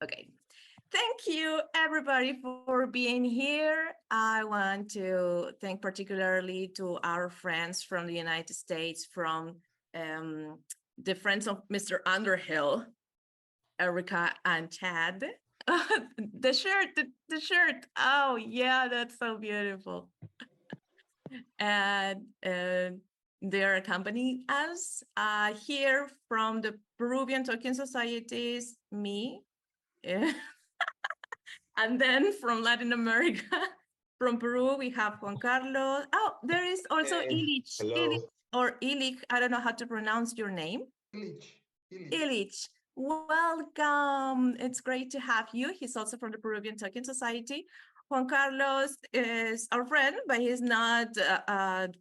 Okay. Thank you, everybody, for being here. I want to thank particularly to our friends from the United States, from um, the friends of Mr. Underhill, Erica and Chad. The shirt. Oh, yeah, that's so beautiful. And they're accompanying us here from the Peruvian Tolkien Societies, me. And then from Latin America, from Peru, we have Juan Carlos. Oh, there is also Illich. Illich Hello. or Illich. I don't know how to pronounce your name. Illich. Illich. Illich. Welcome. It's great to have you. He's also from the Peruvian Tolkien Society. Juan Carlos is our friend, but he's not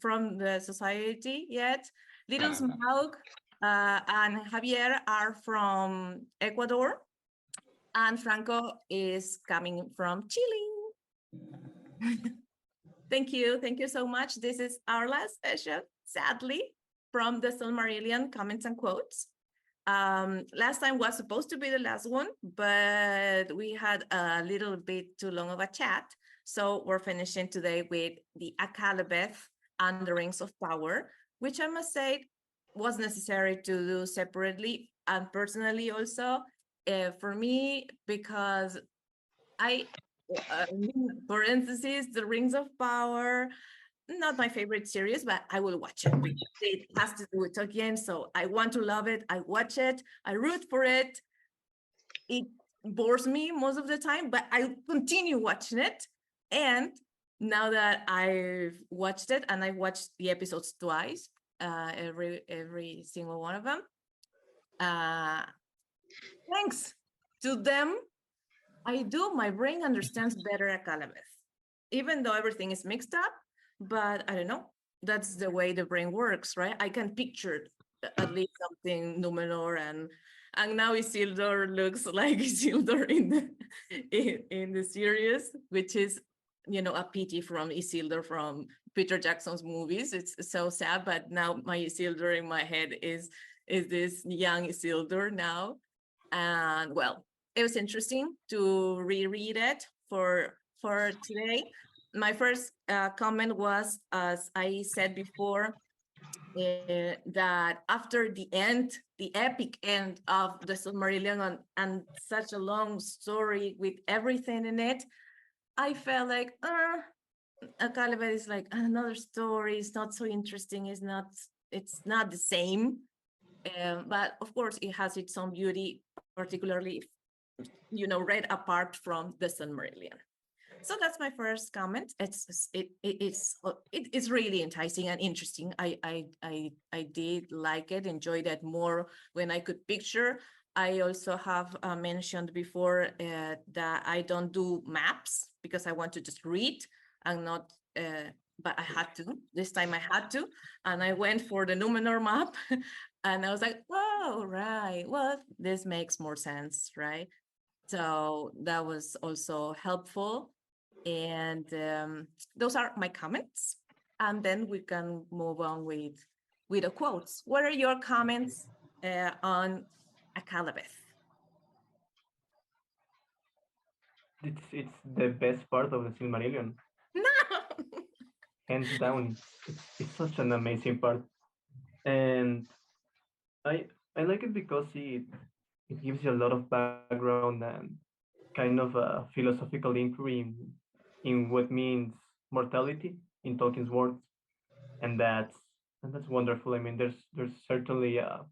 from the society yet. Little Smaug and Javier are from Ecuador, and Franco is coming from Chile. Thank you. Thank you so much. This is our last session, sadly, from the Silmarillion comments and quotes. Last time was supposed to be the last one, but we had a little bit too long of a chat. So we're finishing today with the Akalabeth and the Rings of Power, which I must say was necessary to do separately and personally also for me, because I, parentheses, the Rings of Power, not my favorite series, but I will watch it because it has to do with Tolkien. So I want to love it. I watch it. I root for it. It bores me most of the time, but I continue watching it. And now that I've watched it, and I watched the episodes twice, every single one of them, uh, thanks to them, my brain understands better a Calameth, even though everything is mixed up. But I don't know. That's the way the brain works, right? I can picture at least something Numenor, and now Isildur looks like Isildur in the series, which is a pity from Isildur from Peter Jackson's movies. It's so sad, but now my Isildur in my head is this young Isildur now, and well, it was interesting to reread it for today. My first comment was, as I said before, that after the epic end of the Silmarillion, and such a long story with everything in it, I felt like, Caliban is like another story. It's not so interesting. It's not the same. But of course, it has its own beauty, particularly read apart from the Silmarillion. So that's my first comment. It's really enticing and interesting. I did like it, enjoyed it more when I could picture. I also have mentioned before that I don't do maps because I want to just read and not. But I had to. This time I had to, and I went for the Numenor map, and I was like, "Oh, right. Well, this makes more sense, right?" So that was also helpful. And those are my comments. And then we can move on with the quotes. What are your comments on Akalabeth? It's the best part of the Silmarillion, No. hands down. It's such an amazing part, and I I like it because it gives you a lot of background and kind of a philosophical inquiry in what means mortality in Tolkien's words, and that's wonderful. I mean, there's certainly a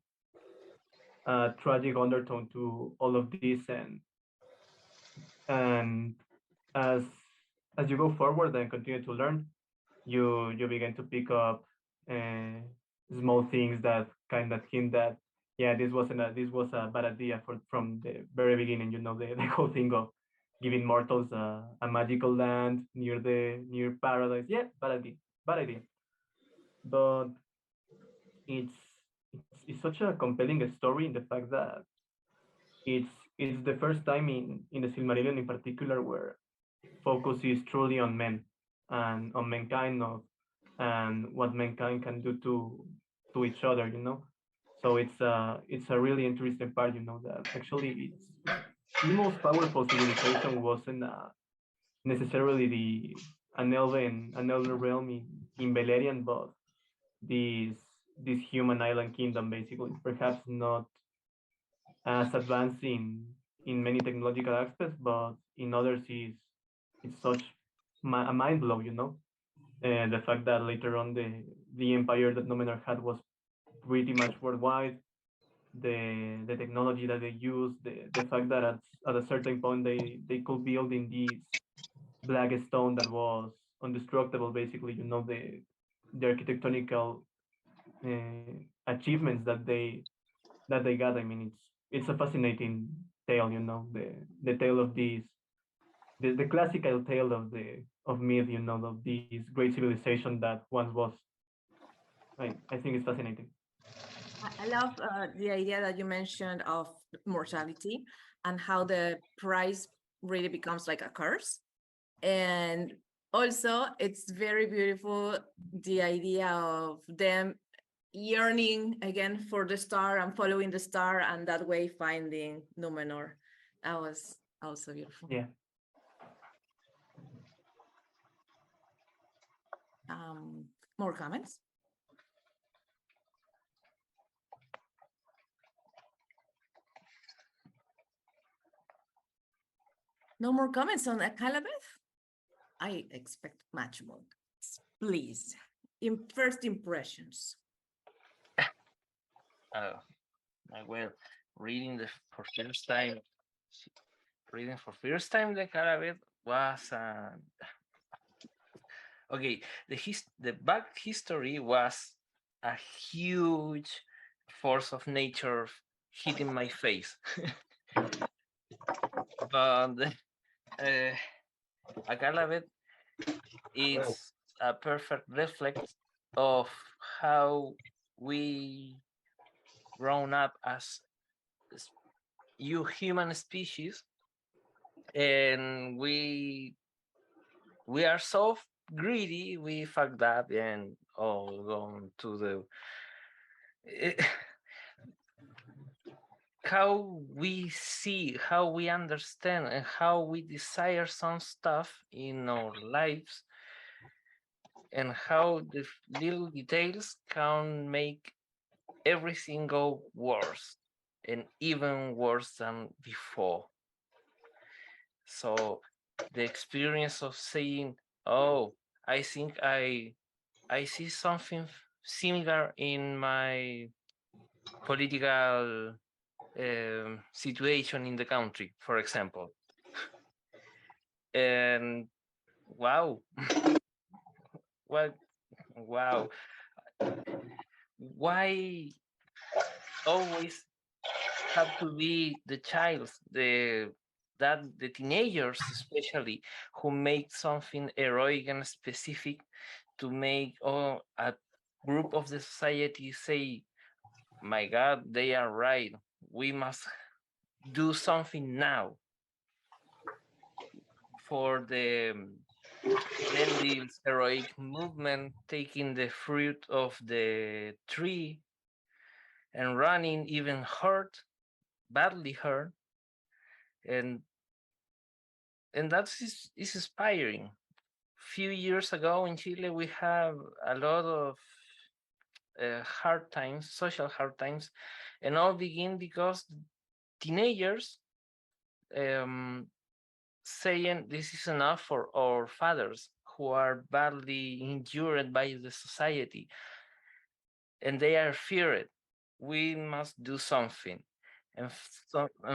tragic undertone to all of this, and as as you go forward and continue to learn, you begin to pick up uh, small things that kind of hint that yeah, this was a bad idea from the very beginning. The whole thing of giving mortals a magical land near paradise. Yeah, bad idea. But it's it's such a compelling story in the fact that it's it's the first time in the Silmarillion in particular where focus is truly on men and on mankind of and what mankind can do to each other. So it's a really interesting part, that actually the most powerful civilization wasn't necessarily an elven realm in Beleriand, but this this human island kingdom, basically, perhaps not as advanced in many technological aspects, but in others is it's such a mind blow, you know. And the fact that later on the empire that Numenor had was pretty much worldwide, the technology that they used, the fact that at a certain point they could build in this black stone that was indestructible, basically, you know, the architectonical achievements that they got. I mean, it's a fascinating tale, you know, the tale of these the classical tale of myth, you know, of this great civilization that once was. I think it's fascinating. I love the idea that you mentioned of mortality and how the price really becomes like a curse. And also, it's very beautiful the idea of them yearning again for the star and following the star, and that way finding Numenor. That was also beautiful. Yeah. More comments? No more comments on Akalabeth? I expect much more. Please, first impressions. Well, reading for first time, the Carabet was okay. The back history was a huge force of nature hitting my face, but a Carabet is a perfect reflex of how we grown up as you human species, and we are so greedy, we fucked up and all gone to the how we see, how we understand, and how we desire some stuff in our lives, and how the little details can make everything go worse and even worse than before. So the experience of saying, oh, I think I see something similar in my political situation in the country, for example. And wow, wow, why always have to be the child, the teenagers especially, who make something heroic and specific to make a group of the society say, my God, they are right, we must do something now for the Elendil's heroic movement, taking the fruit of the tree and running even hurt, badly hurt, and that is inspiring. Few years ago in Chile, we have a lot of hard times, social hard times, and all begin because teenagers saying this is enough for our fathers who are badly injured by the society, and they are feared. We must do something, and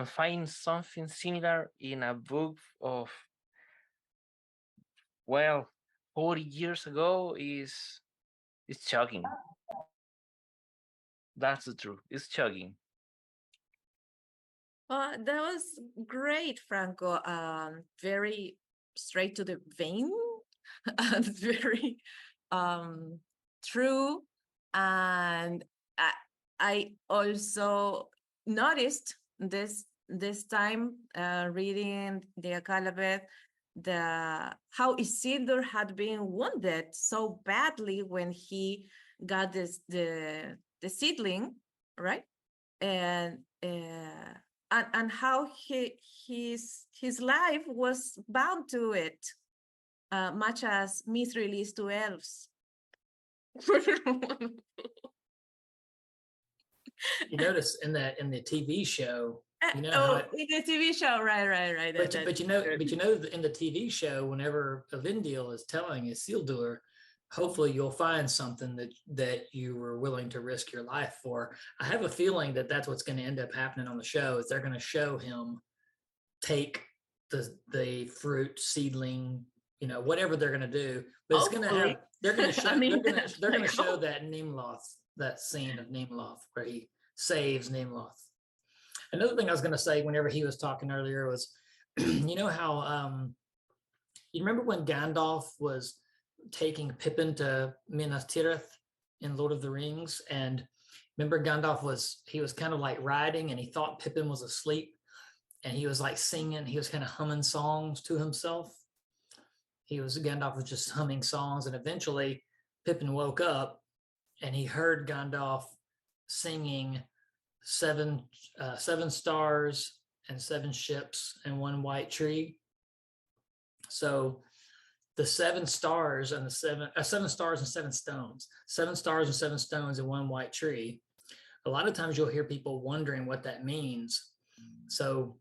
find something similar in a book of 40 years ago is shocking. That's the truth. It's shocking. That was great, Franco. Very straight to the vein, and very true. And I also noticed this time reading the Akalabeth, how Isildur had been wounded so badly when he got the seedling, right? And and how his life was bound to it, much as Mithril is to elves. You notice in the TV show, you know how in the TV show, right. but you know in the TV show, whenever Elendil is telling Isildur, hopefully you'll find something that you were willing to risk your life for. I have a feeling that that's what's going to end up happening on the show. Is they're going to show him take the fruit seedling, whatever they're going to do, but it's going to have they're going to show they're going to show that Nimloth, that scene of Nimloth where he saves Nimloth. Another thing I was going to say whenever he was talking earlier was, you know how you remember when Gandalf was taking Pippin to Minas Tirith in Lord of the Rings, and remember Gandalf was kind of like riding, and he thought Pippin was asleep, and he was like singing, he was kind of humming songs to himself. Gandalf was just humming songs, and eventually Pippin woke up and he heard Gandalf singing seven stars and 7 ships and 1 white tree. So the 7 stars and the 7 stars and 7 stones, 7 stars and 7 stones and 1 white tree. A lot of times you'll hear people wondering what that means. So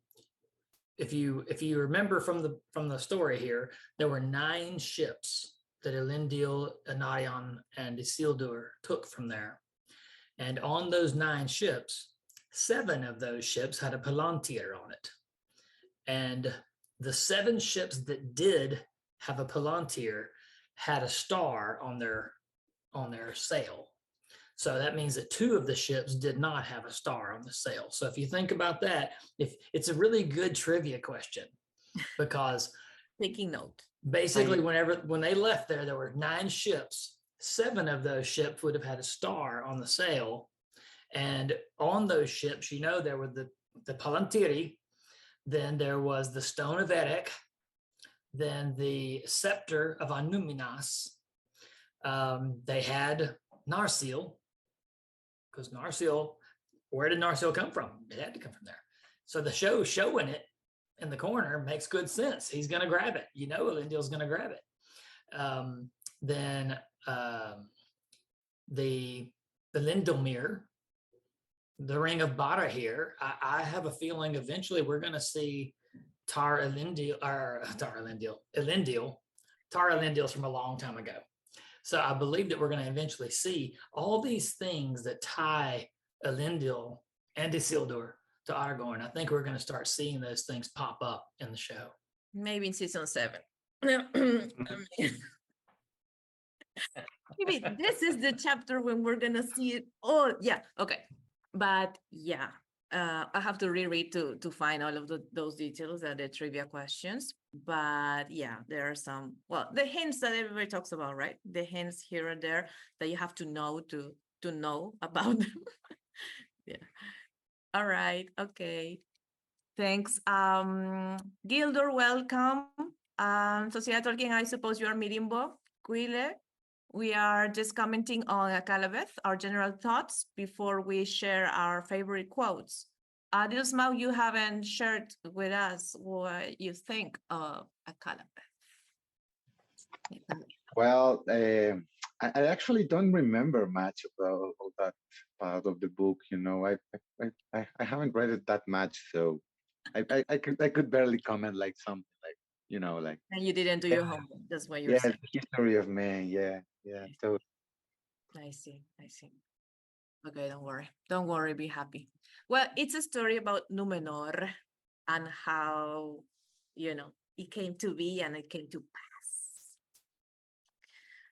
if you remember from the story here, there were 9 ships that Elendil, Anaion, and Isildur took from there. And on those 9 ships, 7 of those ships had a palantir on it. And the 7 ships that did have a palantir had a star on their sail. So that means that 2 of the ships did not have a star on the sail. So if you think about that, if it's a really good trivia question, because taking note. Basically, when they left there were 9 ships. 7 of those ships would have had a star on the sail, and on those ships, there were the palantiri, then there was the stone of Erech, then the scepter of Anuminas. They had Narsil, because Narsil, where did Narsil come from? It had to come from there. So the show showing it in the corner makes good sense. He's going to grab it. Elendil's going to grab it. Then the Lindelmere, the Ring of Barahir. I have a feeling eventually we're going to see Elendil's from a long time ago. So I believe that we're going to eventually see all these things that tie Elendil and Isildur to Aragorn. I think we're going to start seeing those things pop up in the show. Maybe in season 7. Maybe this is the chapter when we're going to see it. Oh, yeah. Okay. But yeah, I have to reread to find all of those details and the trivia questions. But yeah, there are some, the hints that everybody talks about, right? The hints here and there that you have to know to know about them. Yeah. All right. Okay. Thanks. Gildur, welcome. Sociedad Tolkien, I suppose you are Mirimbokuile. We are just commenting on Akalabeth, our general thoughts before we share our favorite quotes. Dilsmau, you haven't shared with us what you think of Akalabeth. Well, I actually don't remember much about that part of the book. I haven't read it that much, so I could barely comment like something like. And you didn't do your homework. That's what you're saying. The history of man. Yeah. So I see. Okay, don't worry, be happy. Well, it's a story about Numenor and how, it came to be and it came to pass.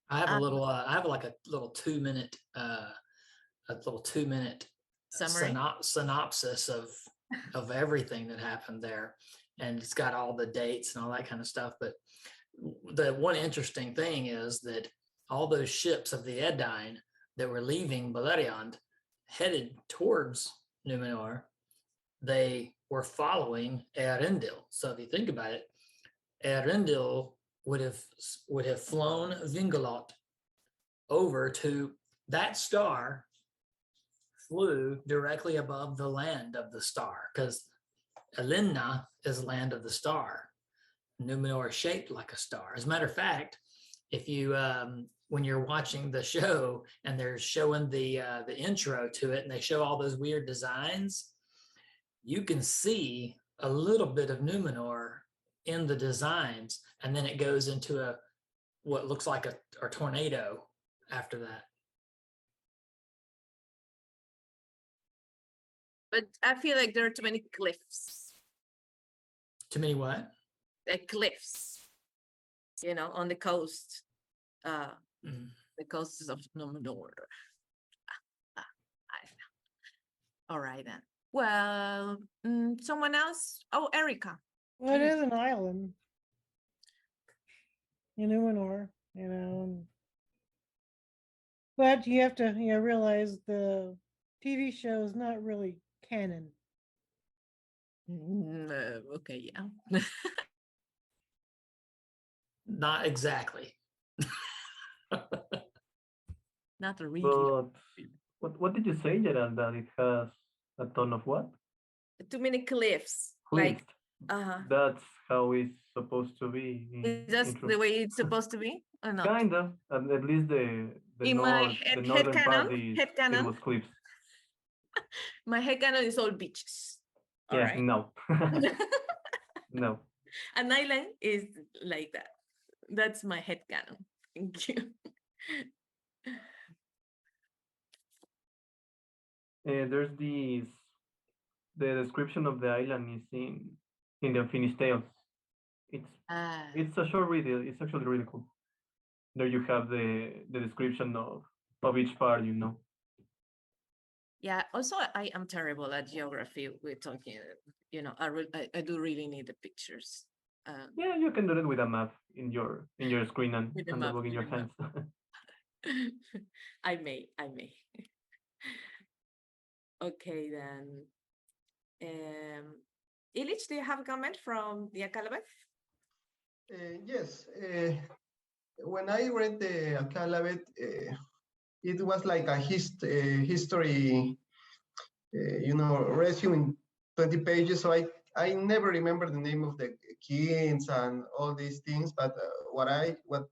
I have a little, I have like a little 2-minute, Summary? synopsis of everything that happened there. And it's got all the dates and all that kind of stuff. But the one interesting thing is that all those ships of the Edain that were leaving Beleriand headed towards Numenor, they were following Eärendil. So if you think about it, Eärendil would have flown Vingalot over to that star, flew directly above the land of the star, because Elinna is land of the star. Numenor is shaped like a star. As a matter of fact, if you when you're watching the show and they're showing the intro to it and they show all those weird designs, you can see a little bit of Numenor in the designs, and then it goes into what looks like a tornado after that. But I feel like there are too many cliffs. Too many what? Like cliffs, on the coast. The coasts of Numenor. I don't know. All right then. Well, someone else? Oh, Erica. Well, it is an island. In Numenor, but you have to realize the TV show is not really canon. Okay, yeah. Not exactly. Not really. But what did you say, Gerald? That it has a ton of what? Too many cliffs. Cliffs. Like, That's how it's supposed to be. is that the way it's supposed to be or not? Kind of. At least the In my the northern part is head it canon, was cliffs. my head canon is all beaches. All Yeah, right. no. No. An island is like that. That's my head canon. Thank you. There's the description of the island is in the Unfinished Tales. It's a short read. It's actually really cool. There you have the description of each part, Yeah. Also, I am terrible at geography. We're talking, I do really need the pictures. Yeah, you can do it with a map in your screen and With a the map, book in your with a hands. I may. Okay, then. Illich, do you have a comment from the Akalabeth? Yes. When I read the Akalabeth, it was like a history, resume in 20 pages. So I never remember the name of the kings and all these things. But what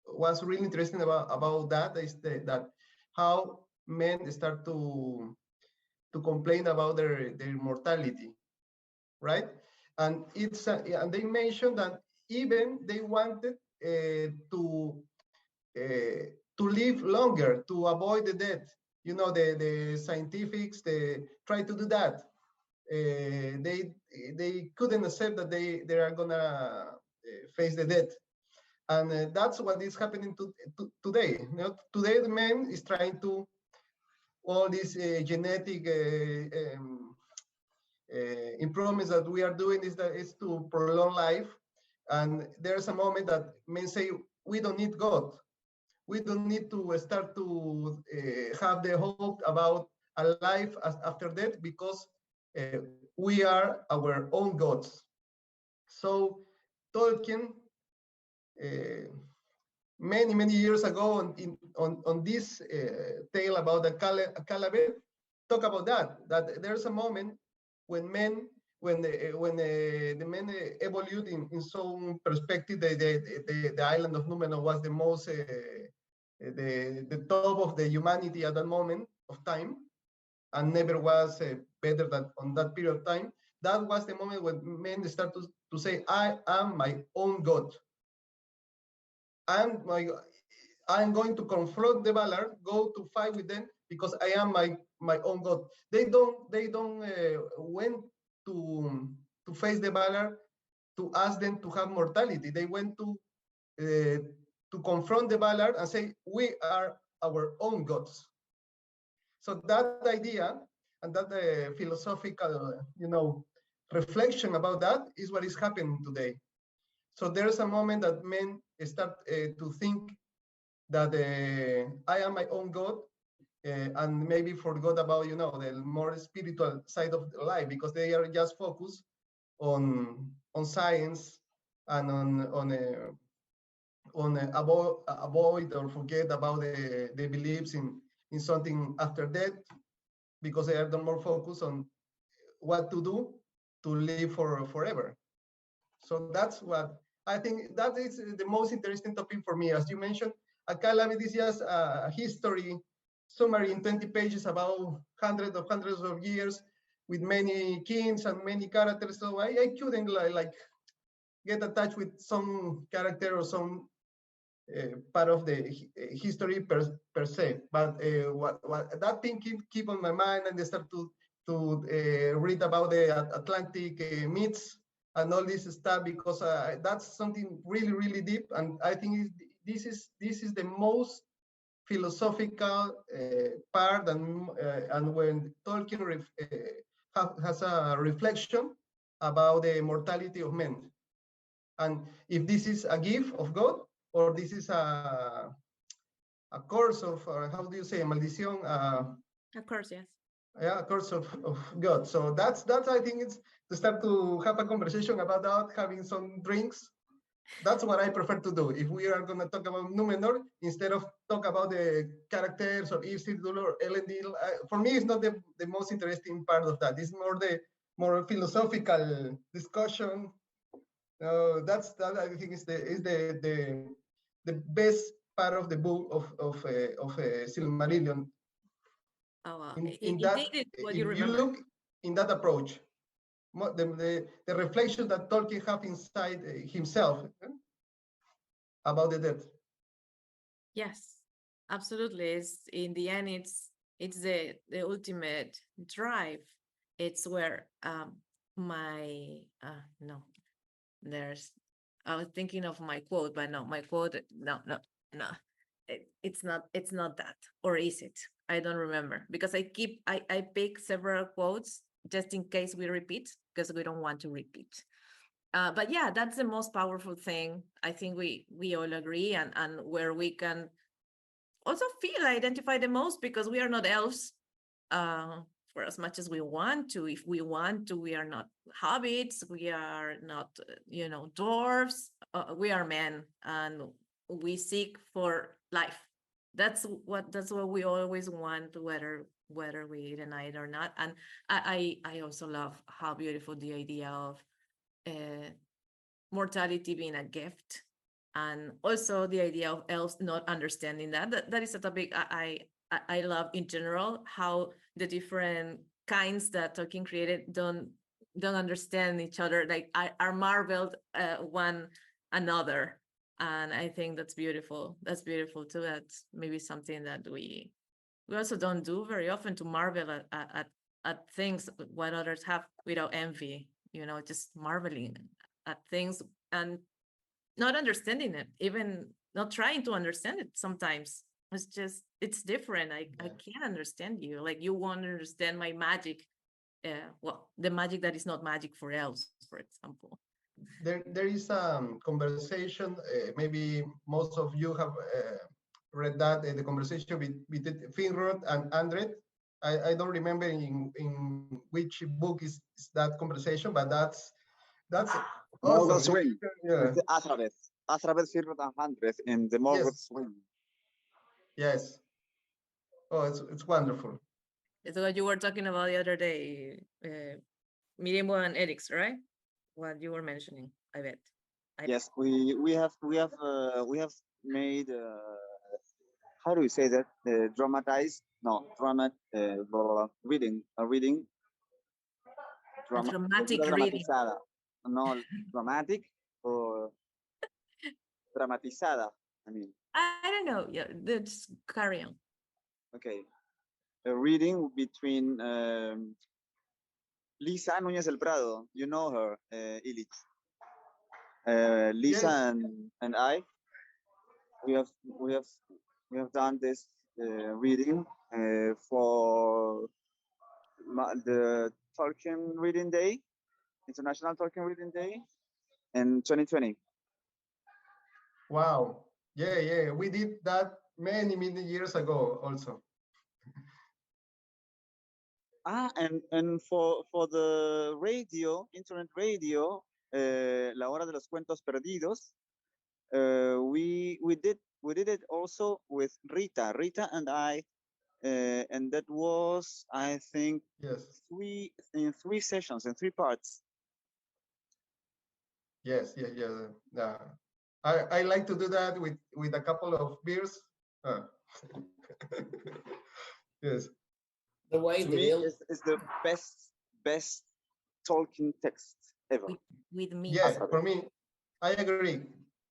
was really interesting about that is that how men start to complain about their mortality, right? And and they mentioned that even they wanted to live longer, to avoid the death. The scientifics, they try to do that. They couldn't accept that they are gonna face the death. And that's what is happening today. Today the man is trying to all these genetic improvements that we are doing is to prolong life. And there's a moment that men say, we don't need God. We don't need to start to have the hope about a life after death because we are our own gods. So Tolkien, many years ago on this tale about the Calabeth, talk about that there's a moment when the men evolved in some perspective, the island of Numenor was the most the top of the humanity at that moment of time, and never was better than on that period of time. That was the moment when men start to say, I am my own God. I'm going to confront the Valar, go to fight with them because I am my own God. They don't went to face the Valar to ask them to have mortality. They went to confront the Valar and say, we are our own gods. So that idea and that philosophical, reflection about that is what is happening today. So there's a moment that men start to think that I am my own God, and maybe forgot about, the more spiritual side of life because they are just focused on science and on avoid or forget about the beliefs in something after death because they are the more focused on what to do live forever. So that's what I think that is the most interesting topic for me. As you mentioned, a calamity is just a history summary in 20 pages about hundreds of years with many kings and many characters. So I couldn't like get attached with some character or some part of the history per se. But what that thing keep on my mind, and I start to read about the Atlantic myths and all this stuff, because that's something really deep, and I think this is the most philosophical part, and when Tolkien has a reflection about the mortality of men, and if this is a gift of God or this is a curse of how do you say, maldición? Of course, yes. Yeah, a curse of God. So that's I think it's to start to have a conversation about that, having some drinks. That's what I prefer to do. If we are going to talk about Numenor, instead of talk about the characters of Isildur or Elendil, for me, it's not the most interesting part of that. It's more the more philosophical discussion. That I think is the best part of the book of Silmarillion. Oh, wow. In that, Indeed, what if you you remember. look in that approach, the reflection that Tolkien have inside himself about the death. Yes, absolutely. It's in the end, it's the ultimate drive. It's where my no, there's I was thinking of my quote, but no, my quote, no. It's not that, or is it? I don't remember, because I pick several quotes just in case we repeat, because we don't want to repeat. But yeah, that's the most powerful thing. I think we all agree, and where we can also feel identify the most, because we are not elves for as much as we want to. If we want to, we are not hobbits, we are not dwarves, we are men, and we seek for life. That's what we always want, whether we deny it or not. And I also love how beautiful the idea of mortality being a gift, and also the idea of elves not understanding that is a topic I love in general, how the different kinds that Tolkien created don't understand each other, like are marveled one another. And I think that's beautiful too. That's maybe something that we also don't do very often, to marvel at things what others have without envy, just marveling at things and not understanding it, even not trying to understand it sometimes. It's different. I can't understand you, like you won't understand my magic, well, the magic that is not magic for elves, for example. There is a conversation, maybe most of you have read that, the conversation between Finrod and Andred. I don't remember in which book is that conversation, but that's Morgoth awesome. Swing. Yeah. It's the Athrabeth, Finrod, and Handreth in the Morgoth Yes. Swing. Yes. Oh, it's wonderful. It's what you were talking about the other day, Mirimbo and Eric's, right? What you were mentioning, I bet. Yes, we have made how do we say that, dramatized, no, reading, a reading, dramatic reading. dramatizada, no, dramatic or dramatizada, I mean. I don't know. Yeah, let's carry on. Okay, a reading between Lisa Núñez del Prado. You know her, Illich. Lisa Yes. and I, we have done this reading for the Tolkien Reading Day, International Tolkien Reading Day, in 2020. Wow. Yeah. We did that many years ago also. And for the radio, internet radio, La Hora de los Cuentos Perdidos, we did it also with Rita and I, and that was, I think, Yes. three sessions in 3 parts. Yes, yeah, yeah. Yeah. I like to do that with a couple of beers. Yes. The way To that me, is the best Tolkien text ever. With me. Yeah, for me, I agree.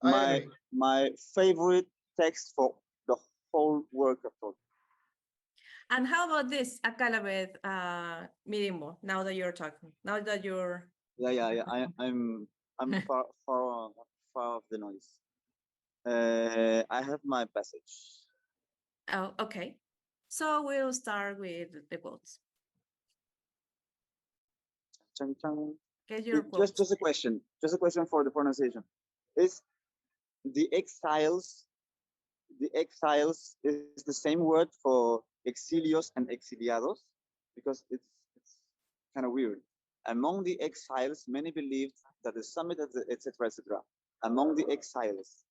I My agree. my favorite text for the whole work of Tolkien. And how about this, Akalabeth, Mirimbo, now that you're talking, now that you're... Yeah. I'm far of the noise. I have my passage. Oh, okay. So we'll start with the quotes. Chang, chang. Get your quotes. Just a question for the pronunciation. Is the exiles is the same word for exilios and exiliados? Because it's kind of weird. Among the exiles, many believed that the summit of the etc. etc. Among the exiles.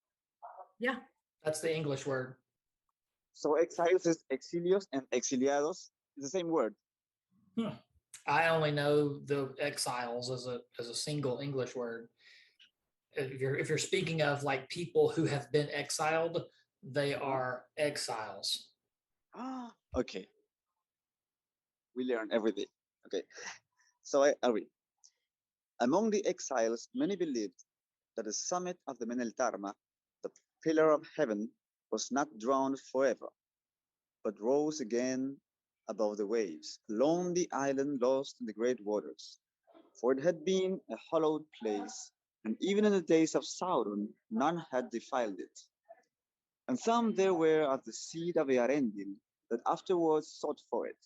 Yeah. That's the English word. So exiles is exilios and exiliados is the same word. I only know the exiles as a single English word. If you're speaking of like people who have been exiled, they are exiles. Okay. We learn every day. Okay. So I read. Among the exiles, many believed that the summit of the Meneltarma, the pillar of heaven, was not drowned forever, but rose again above the waves, a lonely island lost in the great waters. For it had been a hallowed place, and even in the days of Sauron, none had defiled it. And some there were of the seed of Earendil that afterwards sought for it,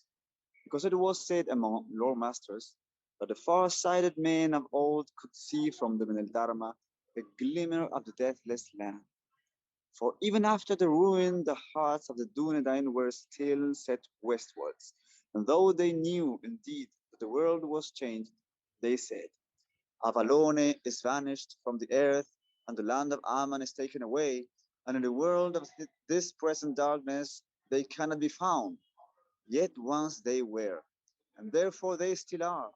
because it was said among lore masters that the far-sighted men of old could see from the Meneldarma a glimmer of the deathless land. For even after the ruin, the hearts of the Dunedain were still set westwards, and though they knew indeed that the world was changed, they said, Avalone is vanished from the earth, and the land of Aman is taken away, and in the world of this present darkness they cannot be found. Yet once they were, and therefore they still are,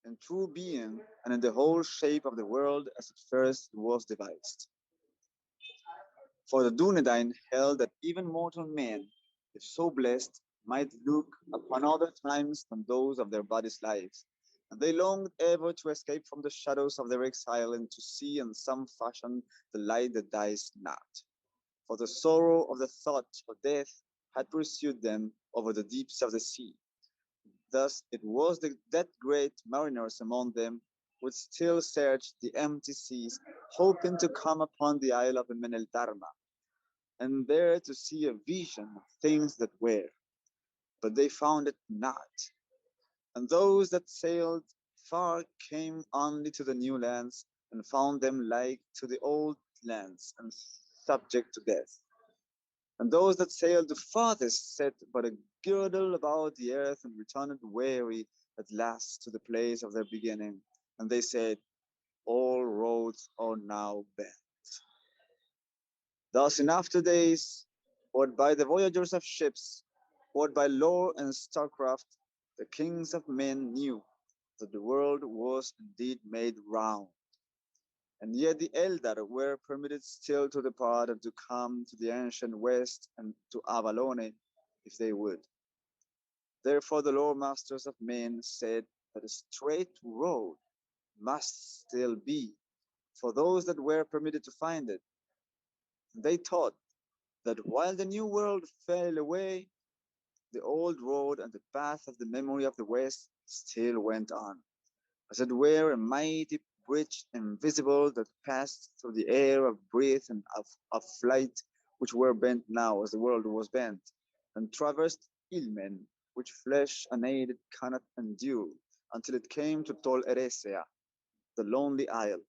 in true being and in the whole shape of the world as at first was devised. For the Dunedain held that even mortal men, if so blessed, might look upon other times than those of their bodies' lives, and they longed ever to escape from the shadows of their exile and to see in some fashion the light that dies not. For the sorrow of the thought of death had pursued them over the deeps of the sea. Thus it was that great mariners among them would still search the empty seas, hoping to come upon the isle of Meneltarma, and there to see a vision of things that were. But they found it not. And those that sailed far came only to the new lands, and found them like to the old lands, and subject to death. And those that sailed the farthest set but a girdle about the earth and returned weary at last to the place of their beginning. And they said, all roads are now bent. Thus in after days, what by the voyagers of ships, what by lore and starcraft, the kings of men knew that the world was indeed made round. And yet the Eldar were permitted still to depart and to come to the ancient west and to Avalone if they would. Therefore the lore masters of men said that a straight road must still be for those that were permitted to find it. They thought that while the new world fell away, the old road and the path of the memory of the West still went on, as it were a mighty bridge invisible that passed through the air of breath and of flight, which were bent now as the world was bent, and traversed Ilmen, which flesh unaided cannot endure, until it came to Tol Eressëa, the lonely isle,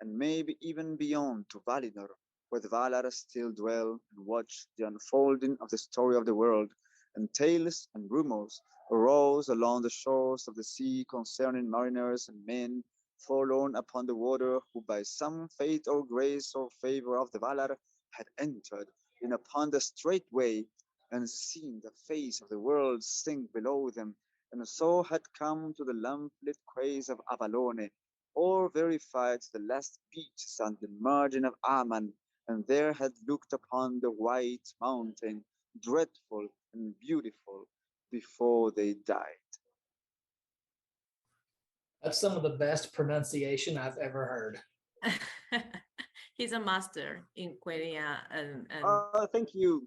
and maybe even beyond to Valinor, where the Valar still dwell and watch the unfolding of the story of the world, and tales and rumors arose along the shores of the sea concerning mariners and men forlorn upon the water, who by some fate or grace or favor of the Valar had entered in upon the straight way, and seen the face of the world sink below them, and so had come to the lamplit quays of Avalone, or verified the last beaches on the margin of Aman, and there had looked upon the white mountain, dreadful and beautiful, before they died. That's some of the best pronunciation I've ever heard. He's a master in Quenya and Oh, thank you.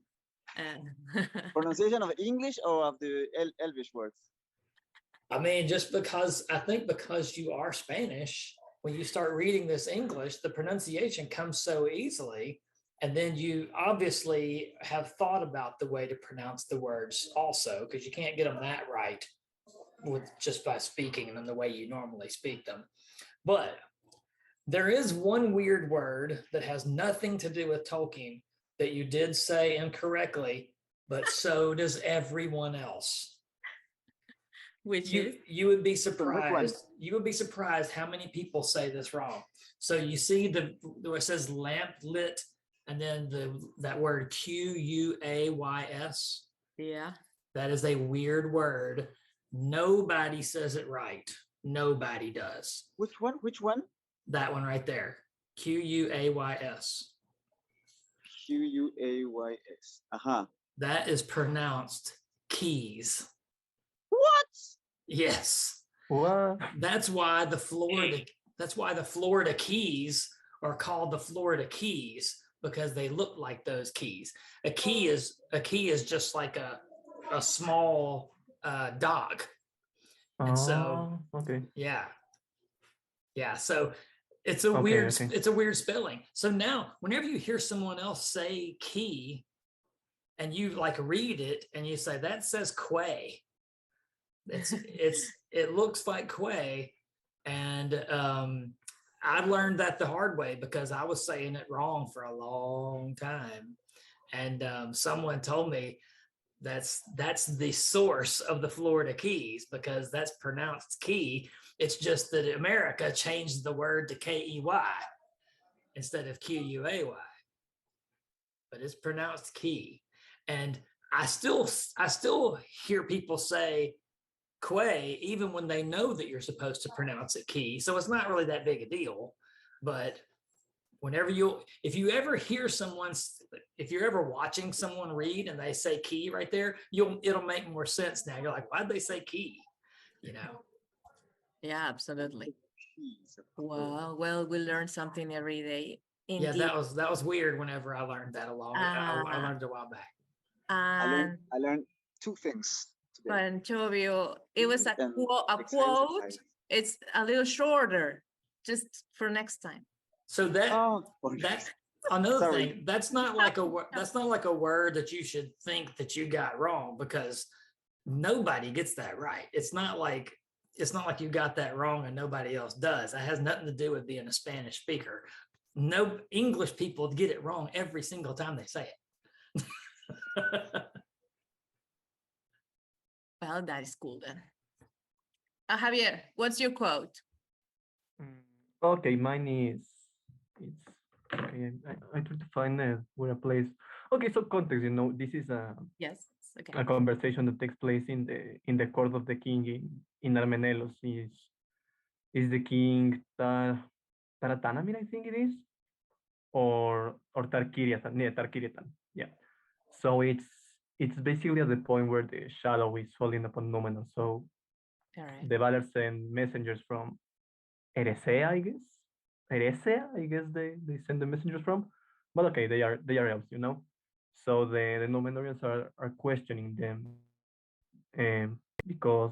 and Pronunciation of English or of the Elvish words? I mean, just because I think because you are Spanish, when you start reading this English, the pronunciation comes so easily. And then you obviously have thought about the way to pronounce the words also, because you can't get them that right with just by speaking them the way you normally speak them. But there is one weird word that has nothing to do with Tolkien that you did say incorrectly, but so does everyone else. which is You would be one? surprised. You would be surprised how many people say this wrong. So you see where it says lamp lit, and then that word Quays. yeah. That is a weird word. Nobody says it right. Nobody does. Which one? Which one? That one right there. Quays. Quays. Uh-huh. That is pronounced keys. What? Yes. What? That's why the Florida Keys are called the Florida Keys, because they look like those keys. A key is just like a small dog. And so okay. yeah. So it's a Okay, weird okay. it's a weird spelling. So now whenever you hear someone else say key and you like read it and you say that says quay, it looks like quay. And I learned that the hard way because I was saying it wrong for a long time. And someone told me that's the source of the Florida Keys, because that's pronounced key. It's just that America changed the word to KEY instead of QUAY, but it's pronounced key. And I still hear people say quay even when they know that you're supposed to pronounce it key. So it's not really that big a deal. But if you're ever watching someone read and they say key right there, it'll make more sense now. You're like, why'd they say key? Yeah, absolutely. Keys. Wow. Well, we learn something every day. Yeah, Indeed. that was weird whenever I learned that I learned it a while back. And I learned two things today. Panchovio, it was a And quote. exercise. It's a little shorter, just for next time. So that Okay. another Sorry. thing, that's not like a word that you should think that you got wrong, because nobody gets that right. It's not like you got that wrong and nobody else does. That has nothing to do with being a Spanish speaker. No, English people get it wrong every single time they say it. Well, that is cool then. Javier, what's your quote? Okay, mine is it's okay. I try to find where a place. Okay, so context. This is Yes. Okay. a conversation that takes place in the court of the king in Armenelos. Is the king Taratanamir, I think it is, or Tarkiriatan? Yeah, Tarkiriatan. Yeah. So it's basically at the point where the shadow is falling upon Numenor. So All right. the Valar send messengers from Eresea, I guess. Eresea, I guess they send the messengers from. But okay, they are elves, So the Numenorians are questioning them, because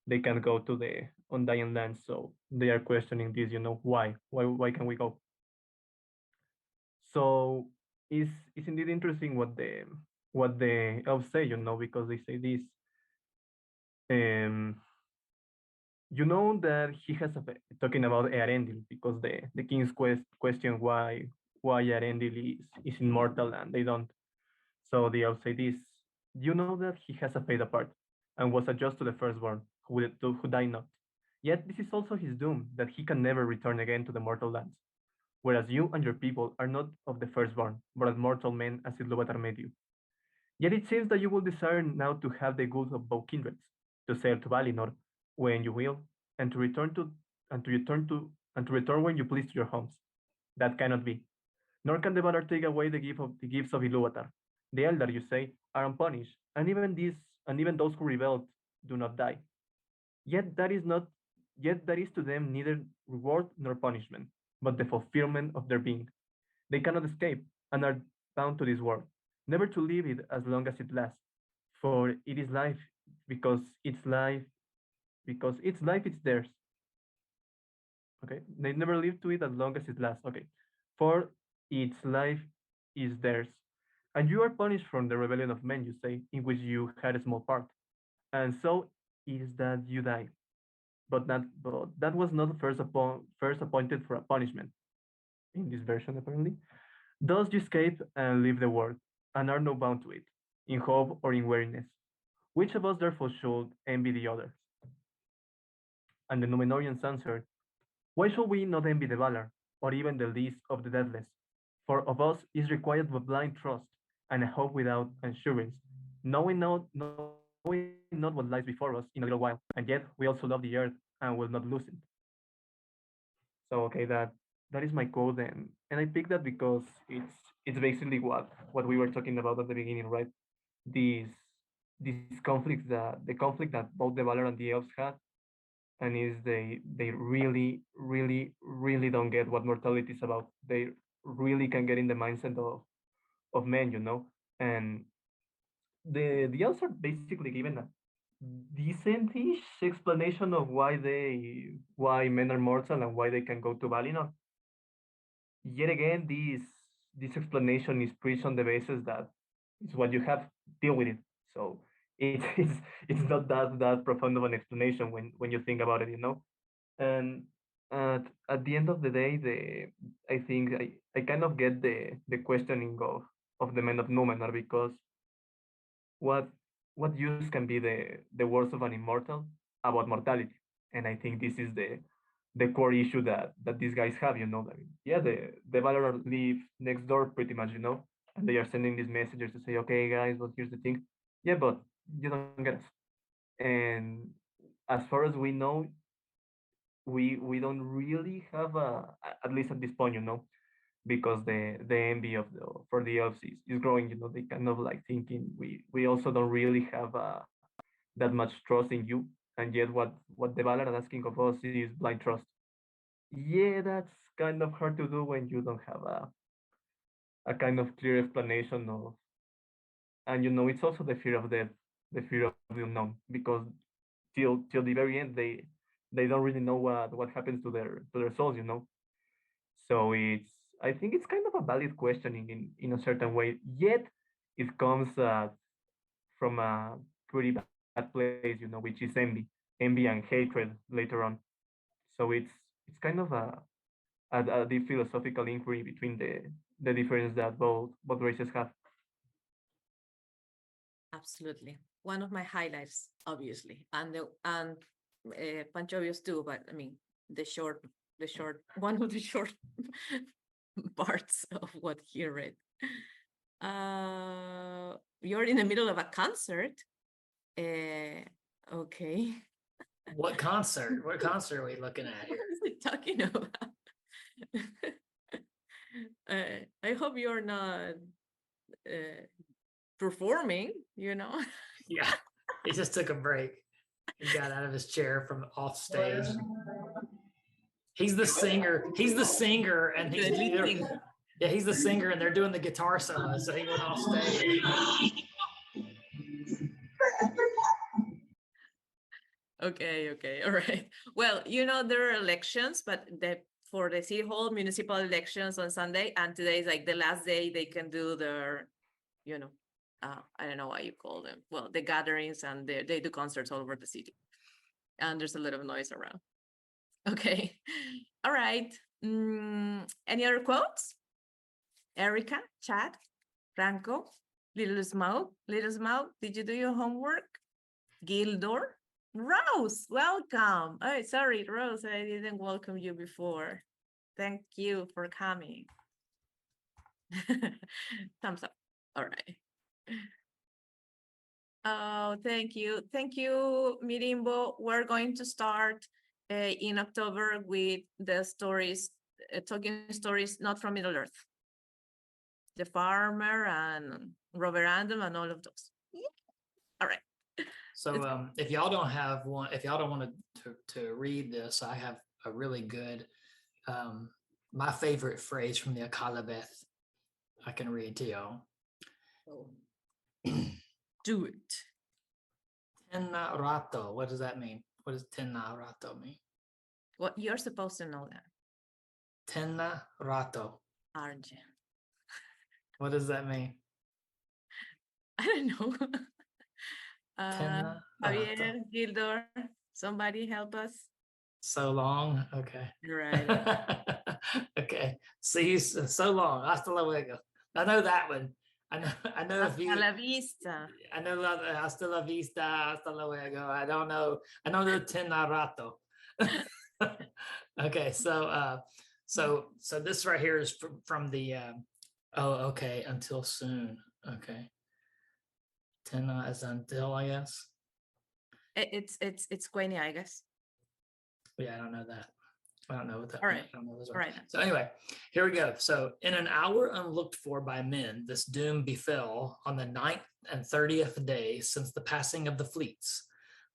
they can't go to the Undying Lands, so they are questioning this. Why can we go? So it's indeed interesting what the elves say, because they say this. That he has talking about Earendil, because the king's question why Earendil is immortal and they don't. So the elves say this. You know that he has a fate apart and was adjust to the firstborn who died not. Yet this is also his doom, that he can never return again to the mortal lands. Whereas you and your people are not of the firstborn, but as mortal men as Ilúvatar made you. Yet it seems that you will desire now to have the good of both kindreds, to sail to Valinor when you will, and to return and to return when you please to your homes. That cannot be. Nor can the Valar take away the gifts of Ilúvatar. The Eldar, you say, are unpunished, and even those who rebelled do not die. Yet that is not Yet that is to them neither reward nor punishment, but the fulfillment of their being. They cannot escape, and are bound to this world, never to leave it as long as it lasts. For it is life, because its life is theirs. Okay, they never live to it as long as it lasts. Okay, for its life is theirs, and you are punished from the rebellion of men, you say, in which you had a small part, and so is that you die. But that was not first appointed for a punishment in this version apparently. Thus you escape and leave the world, and are no bound to it, in hope or in weariness. Which of us therefore should envy the others? And the Númenóreans answered, why should we not envy the Valar, or even the least of the deathless? For of us is required but blind trust, and a hope without assurance, knowing not what lies before us in a little while, and yet we also love the earth and will not lose it. So okay, that is my code, and I picked that because it's basically what we were talking about at the beginning, right? These these conflicts, the conflict that both the Valar and the elves had, and is they really don't get what mortality is about. They really can get in the mindset of men, and the elves are basically given a decentish explanation of why men are mortal and why they can go to Valinor. Yet again, this explanation is preached on the basis that it's what you have, deal with it. So it's not that profound of an explanation when you think about it. And at the end of the day, I think I kind of get the questioning of the men of Numenor, because what what use can be the words of an immortal about mortality? And I think this is the core issue that these guys have. I mean, yeah, the Valar live next door pretty much, and they are sending these messages to say, okay, guys, well, here's the thing. Yeah, but you don't get us. And as far as we know, we don't really have at least at this point, because the envy of for the elves is growing. They kind of like thinking we also don't really have that much trust in you, and yet what the Valar are asking of us is blind trust. Yeah, that's kind of hard to do when you don't have a kind of clear explanation of, and it's also the fear of death, the fear of the unknown, because till the very end they don't really know what happens to their souls. So I think it's kind of a valid questioning in a certain way. Yet it comes from a pretty bad place, which is envy and hatred later on. So it's kind of a deep philosophical inquiry between the difference that both races have. Absolutely. One of my highlights, obviously, and Panchovios too, but I mean the short one of the short parts of what he read. You're in the middle of a concert. Okay. What concert? What concert are we looking at What here? is he talking about? I hope you're not performing. Yeah, he just took a break. He got out of his chair from off stage. He's the singer. He's the singer, and The lead singer. yeah, he's the singer, and they're doing the guitar solo. So he went off stage. Okay, all right. Well, there are elections, but for the city hall municipal elections on Sunday, and today is like the last day they can do their, I don't know what you call them. Well, the gatherings, and they do concerts all over the city, and there's a lot of noise around. Okay, all right. Any other quotes? Erica, Chad, Franco, Little Smoke, did you do your homework? Gildor, Rose, welcome. Oh, sorry, Rose, I didn't welcome you before. Thank you for coming. Thumbs up. All right. Oh, thank you. Thank you, Mirimbo. We're going to start in October with the stories, Tolkien stories, not from Middle Earth. The Farmer and Robert Andom and all of those. Yeah. All right. So if y'all don't have one, if y'all don't want to read this, I have a really good, my favorite phrase from the Akalabeth I can read to y'all. Do it. Tenna rato. What does that mean? What does tenna rato mean? Well, you're supposed to know that, Tenna rato. aren't you? What does that mean? I don't know. Tenna Javier, rato. Gildor, somebody help us. So long. Okay. Right. Okay. See you so long. Hasta luego. I know that one. I know if you. Hasta la vista. I know hasta la vista, hasta luego. I don't know. I know the tenna rato. Okay, so this right here is from the oh, okay, until soon. Okay. Tenna is until, I guess. It's Quenya, I guess. Yeah, I don't know that. I don't know what that All means. right. I don't know those All words. right. So anyway, here we go. So in an hour unlooked for by men, this doom befell on the 9th and 30th day since the passing of the fleets.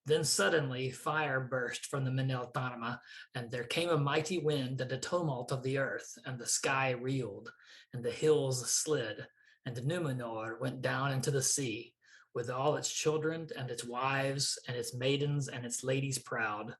Then suddenly fire burst from the Meneltama, and there came a mighty wind and a tumult of the earth, and the sky reeled, and the hills slid, and Numenor went down into the sea, with all its children and its wives and its maidens and its ladies proud,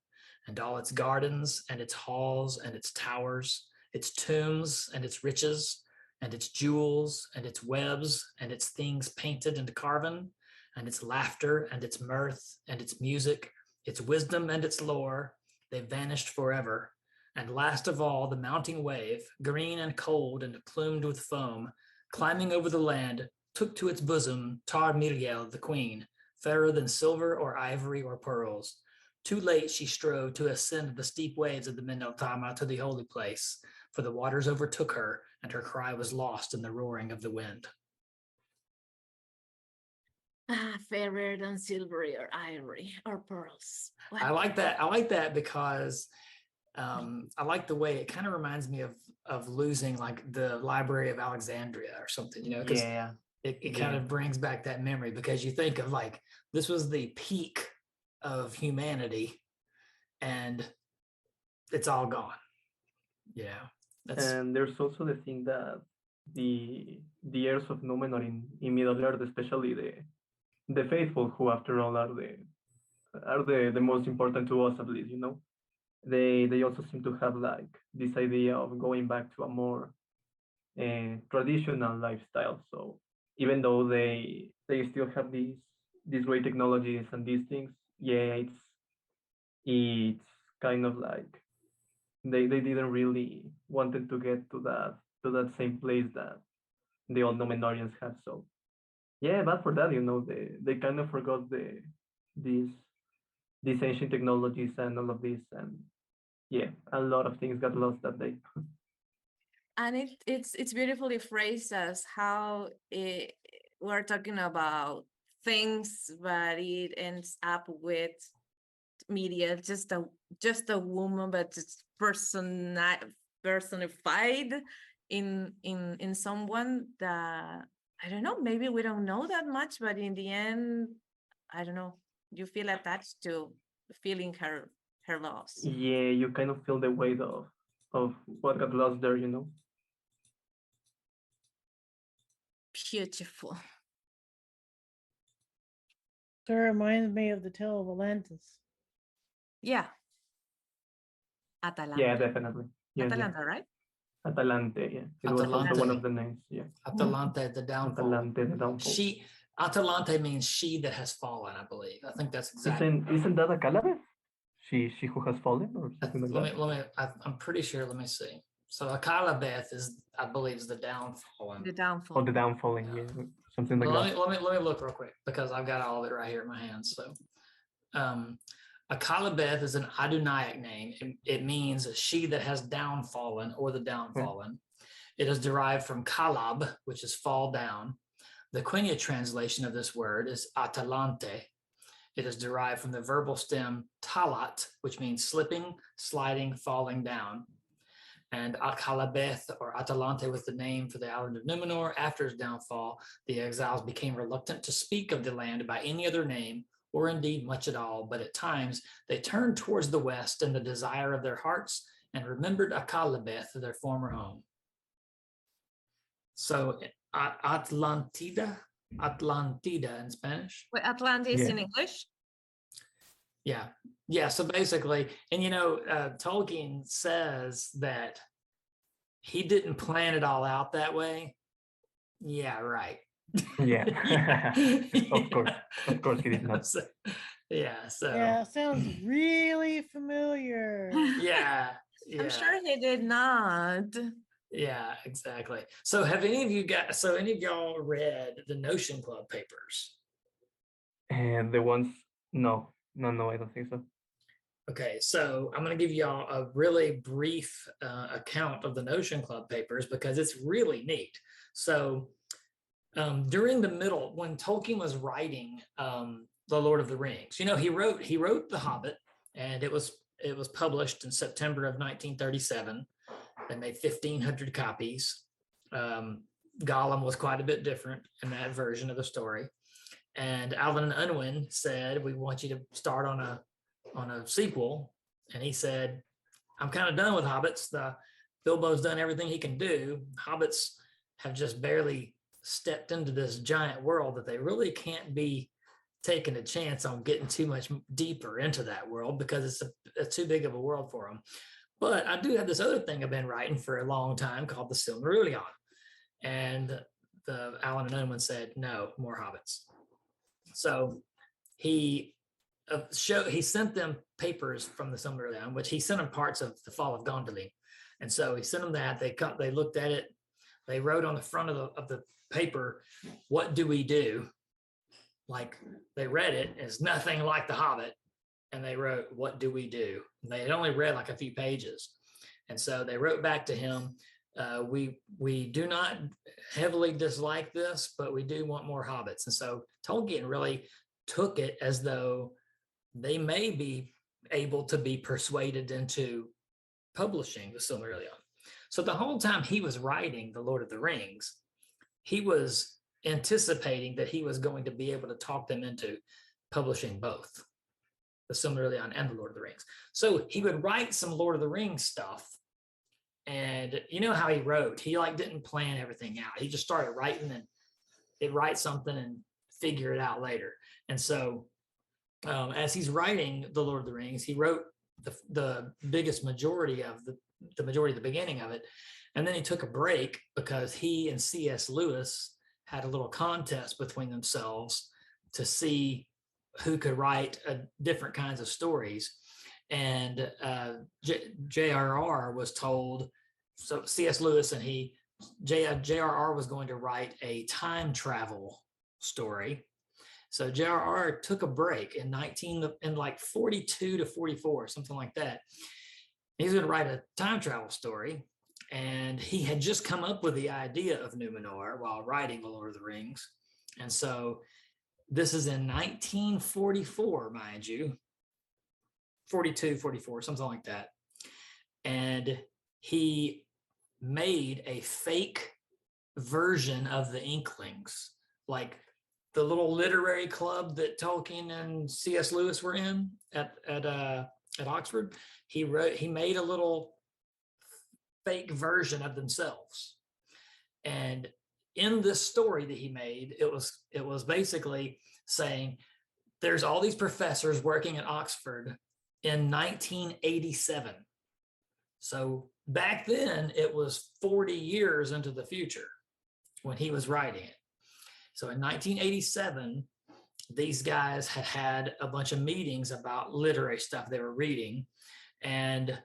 and all its gardens and its halls and its towers, its tombs and its riches, and its jewels and its webs and its things painted and carven, and its laughter and its mirth and its music, its wisdom and its lore, they vanished forever. And last of all, the mounting wave, green and cold and plumed with foam, climbing over the land, took to its bosom Tar Miriel, the queen, fairer than silver or ivory or pearls. Too late she strove to ascend the steep waves of the Meneltama to the holy place, for the waters overtook her, and her cry was lost in the roaring of the wind. Fairer than silvery or ivory or pearls. What? I like that. I like that because I like the way it kind of reminds me of losing like the Library of Alexandria or something, you know, because Yeah. it kind of brings back that memory, because you think of like, this was the peak of humanity and it's all gone. Yeah. And there's also the thing that the heirs of Numenor in Middle Earth, especially the faithful, who after all are the most important to us, at least, you know. They also seem to have like this idea of going back to a more traditional lifestyle. So even though they still have these great technologies and these things, yeah, it's kind of like they didn't really wanted to get to that same place that the old Numenorians have. So yeah, but for that, you know, they kind of forgot these ancient technologies and all of this, and yeah, a lot of things got lost that day. And it's beautifully phrased as how we're talking about things, but it ends up with media, just a woman, but it's personified in someone that, I don't know, maybe we don't know that much, but in the end, I don't know, you feel attached to feeling her loss. Yeah, you kind of feel the weight of what got lost there, you know. Beautiful. So it reminds me of the Tale of Atlantis. Yeah. Atalanta. Yeah, definitely. Yes, Atalanta, right? Atalante, yeah. It was also Atalante. one of the names, yeah. Atalante, the downfall. Atalante, the downfall. Atalante means she that has fallen, I believe. I think that's exactly. Isn't that a Calabeth? She who has fallen or something like that? I'm pretty sure. Let me see. So Akalabeth is, I believe, is the downfall. The downfall. Or the downfalling, yeah, something like that. Let me look real quick, because I've got all of it right here in my hands. So, Akalabeth is an Adunaic name. It means she that has downfallen or the downfallen. It is derived from Kalab, which is fall down. The Quenya translation of this word is Atalante, It is derived from the verbal stem talat, which means slipping, sliding, falling down. And Akhalabeth or Atalante was the name for the island of Numenor. After its downfall, the exiles became reluctant to speak of the land by any other name, or indeed much at all, but at times they turned towards the west in the desire of their hearts and remembered Akhalabeth, their former home. So Atlantida in Spanish. Wait, Atlantis Yeah. in English? Yeah. So basically, and Tolkien says that he didn't plan it all out that way. Yeah, right. Yeah. Of course he did not. So, yeah. So Yeah, sounds really familiar. yeah. I'm sure he did not. Yeah, exactly. So have any of y'all read the Notion Club papers? And the ones, no, I don't think so. Okay, so I'm going to give y'all a really brief account of the Notion Club papers because it's really neat. So during the middle, when Tolkien was writing The Lord of the Rings, he wrote The Hobbit, and it was published in September of 1937. They made 1,500 copies. Gollum was quite a bit different in that version of the story. And Alvin and Unwin said, "We want you to start on a sequel." And he said, "I'm kind of done with Hobbits. Bilbo's done everything he can do. Hobbits have just barely stepped into this giant world that they really can't be taking a chance on getting too much deeper into that world because it's too big of a world for them. But I do have this other thing I've been writing for a long time called the Silmarillion." And Alan and Unwin said, "No, more Hobbits." So he sent them papers from the Silmarillion, which he sent them parts of the Fall of Gondolin. And so he sent them that. They looked at it. They wrote on the front of the paper, "What do we do?" Like they read it, it's nothing like The Hobbit. And they wrote, "What do we do?" And they had only read like a few pages. And so they wrote back to him, we do not heavily dislike this, but we do want more Hobbits." And so Tolkien really took it as though they may be able to be persuaded into publishing the Silmarillion. So the whole time he was writing The Lord of the Rings, he was anticipating that he was going to be able to talk them into publishing both the Silmarillion and the Lord of the Rings. So he would write some Lord of the Rings stuff. And you know how he wrote, he didn't plan everything out. He just started writing and he'd write something and figure it out later. And so as he's writing the Lord of the Rings, he wrote the biggest majority of the beginning of it. And then he took a break because he and C.S. Lewis had a little contest between themselves to see who could write different kinds of stories. And J.R.R. was told, so C.S. Lewis and J.R.R. was going to write a time travel story. So J.R.R. took a break in 42 to 44, something like that. He's going to write a time travel story. And he had just come up with the idea of Numenor while writing The Lord of the Rings. And so this is in 1944, mind you, 42, 44, something like that. And he made a fake version of the Inklings, like the little literary club that Tolkien and C.S. Lewis were in at Oxford. He made a little fake version of themselves. And in this story that he made, it was basically saying there's all these professors working at Oxford in 1987. So back then it was 40 years into the future when he was writing it. So in 1987, these guys had a bunch of meetings about literary stuff they were reading. And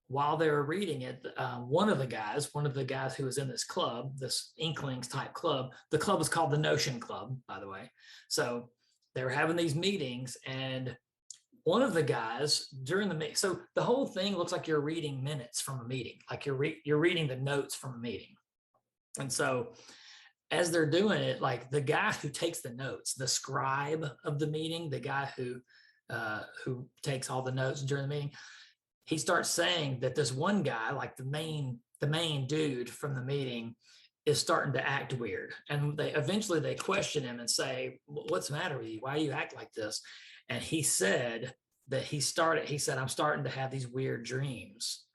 while they were reading it, one of the guys who was in this club, this Inklings type club, the club was called the Notion Club, by the way. So they were having these meetings, and one of the guys during the meeting, so the whole thing looks like you're reading minutes from a meeting, like you're reading the notes from a meeting. And so as they're doing it, like the guy who takes the notes, the scribe of the meeting, the guy who takes all the notes during the meeting, he starts saying that this one guy, like the main dude from the meeting, is starting to act weird. And they eventually question him and say, "What's the matter with you? Why do you act like this?" And he said that he said, "I'm starting to have these weird dreams.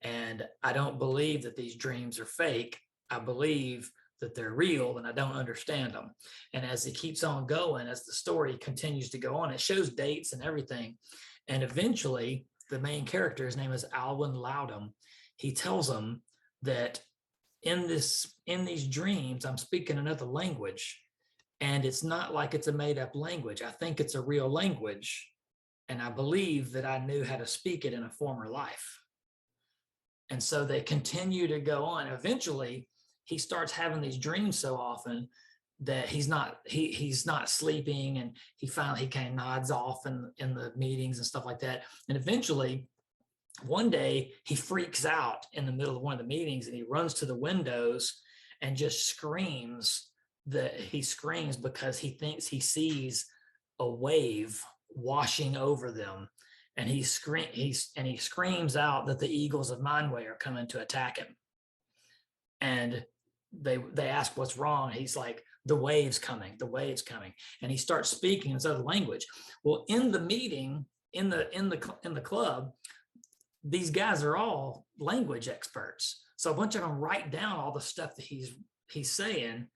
And I don't believe that these dreams are fake. I believe that they're real and I don't understand them." And as it keeps on going, as the story continues to go on, it shows dates and everything. And eventually the main character, his name is Alwyn Loudham, he tells them that in these dreams, I'm speaking another language, and it's not like it's a made up language. I think it's a real language. And I believe that I knew how to speak it in a former life. And so they continue to go on. Eventually, he starts having these dreams so often that he's not sleeping, and he kind of nods off in the meetings and stuff like that. And eventually, one day he freaks out in the middle of one of the meetings, and he runs to the windows and just screams. He screams because he thinks he sees a wave washing over them. And he screams out that the eagles of Mindway are coming to attack him. And they ask what's wrong. He's like, the wave's coming. And he starts speaking in this other language. Well, in the meeting, in the club, these guys are all language experts. So a bunch of them write down all the stuff that he's saying,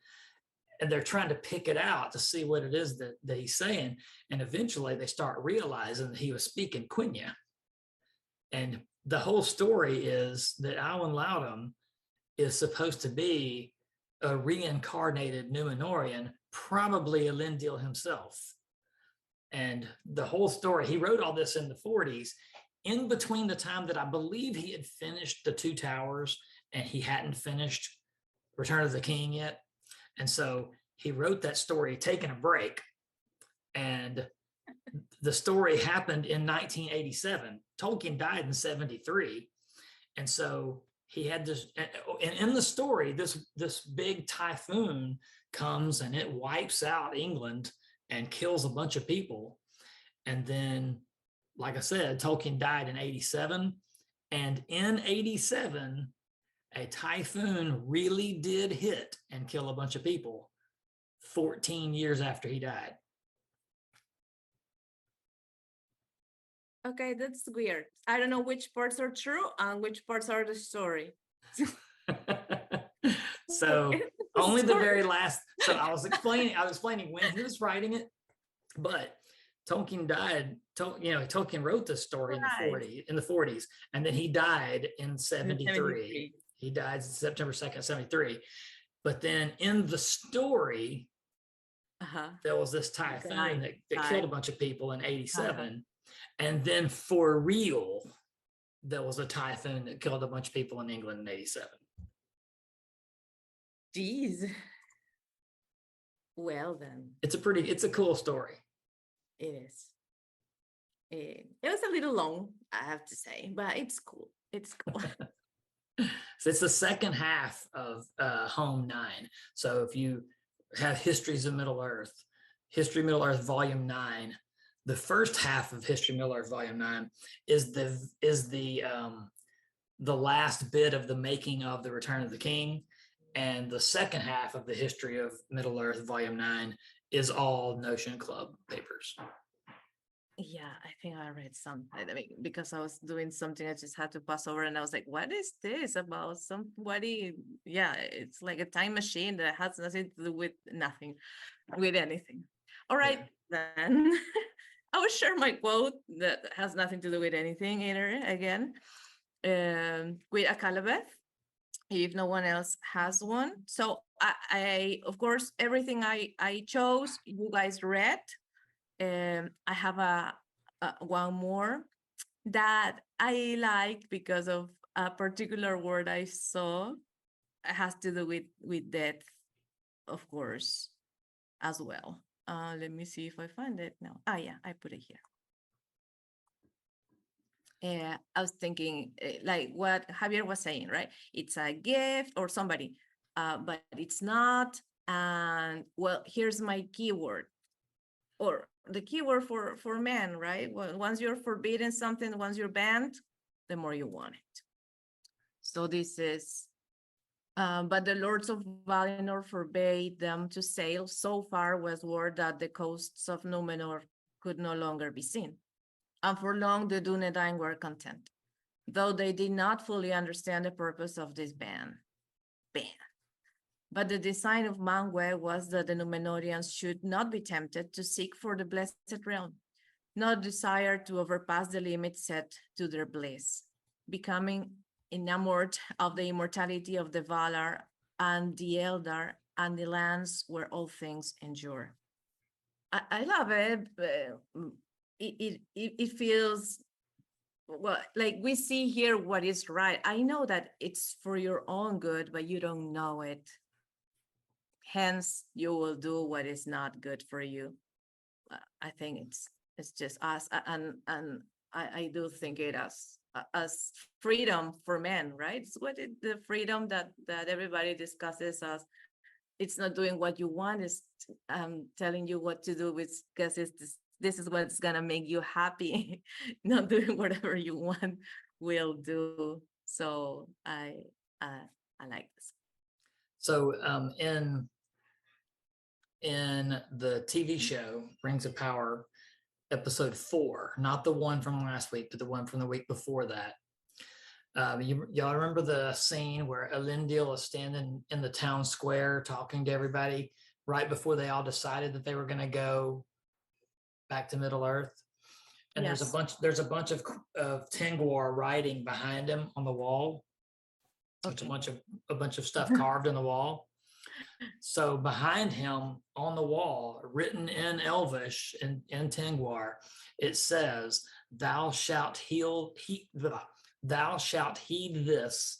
and they're trying to pick it out to see what it is that he's saying. And eventually they start realizing that he was speaking Quenya. And the whole story is that Alwyn Loudham is supposed to be a reincarnated Numenorian, probably Elendil himself. And the whole story, he wrote all this in the 40s, in between the time that I believe he had finished The Two Towers and he hadn't finished Return of the King yet. And so he wrote that story, taking a break. And the story happened in 1987. Tolkien died in 73. And so he had this, and in the story, this big typhoon comes and it wipes out England and kills a bunch of people. And then, like I said, Tolkien died in 87. And in 87, a typhoon really did hit and kill a bunch of people 14 years after he died. Okay, that's weird. I don't know which parts are true and which parts are the story. So only the very last. So I was explaining when he was writing it, but Tolkien died. Tolkien wrote this story in the 40s, and then he died in 73. He died September 2nd, 73. But then in the story, there was this typhoon that killed a bunch of people in 87. And then for real, there was a typhoon that killed a bunch of people in England in 87. Jeez. Well then. It's a cool story. It is. It was a little long, I have to say, but it's cool. It's cool. So it's the second half of Home 9. So if you have Histories of Middle-earth, History of Middle-earth Volume 9, the first half of History of Middle-earth Volume 9 is the last bit of the making of the Return of the King. And the second half of the History of Middle-earth Volume 9 is all Notion Club papers. Yeah, I think I read some. I mean, because I was doing something, I just had to pass over, and I was like, "What is this about somebody?" Yeah, it's like a time machine that has nothing to do with anything. All right, then. I will share my quote that has nothing to do with anything either. Again, with a Calabeth, if no one else has one. So I of course, everything I chose, you guys read. I have a one more that I like because of a particular word I saw. It has to do with death, of course, as well. Let me see if I find it now. Yeah, I put it here. I was thinking like what Javier was saying, right? It's a gift or somebody, but it's not. And well, here's my keyword, or the keyword for men, right? Well, once you're forbidden something, once you're banned, the more you want it. So this is, but the lords of Valinor forbade them to sail so far westward that the coasts of Numenor could no longer be seen. And for long, the Dunedain were content, though they did not fully understand the purpose of this ban. But the design of Manwë was that the Numenorians should not be tempted to seek for the blessed realm, not desire to overpass the limits set to their bliss, becoming enamored of the immortality of the Valar and the Eldar and the lands where all things endure. I love it. It feels, well, like we see here what is right. I know that it's for your own good, but you don't know it. Hence, you will do what is not good for you. I think it's just us, and I do think it as freedom for men, right? It's the freedom that everybody discusses as. It's not doing what you want, it's telling you what to do, because this is what's gonna make you happy. Not doing whatever you want will do. So I like this. So in the TV show Rings of Power, episode 4, not the one from last week, but the one from the week before that. Y'all remember the scene where Elendil is standing in the town square talking to everybody right before they all decided that they were going to go back to Middle Earth? And Yes. there's a bunch of Tengwar writing behind him on the wall. There's a bunch of stuff carved in the wall. So behind him on the wall, written in Elvish in Tengwar, it says, "Thou shalt heed this,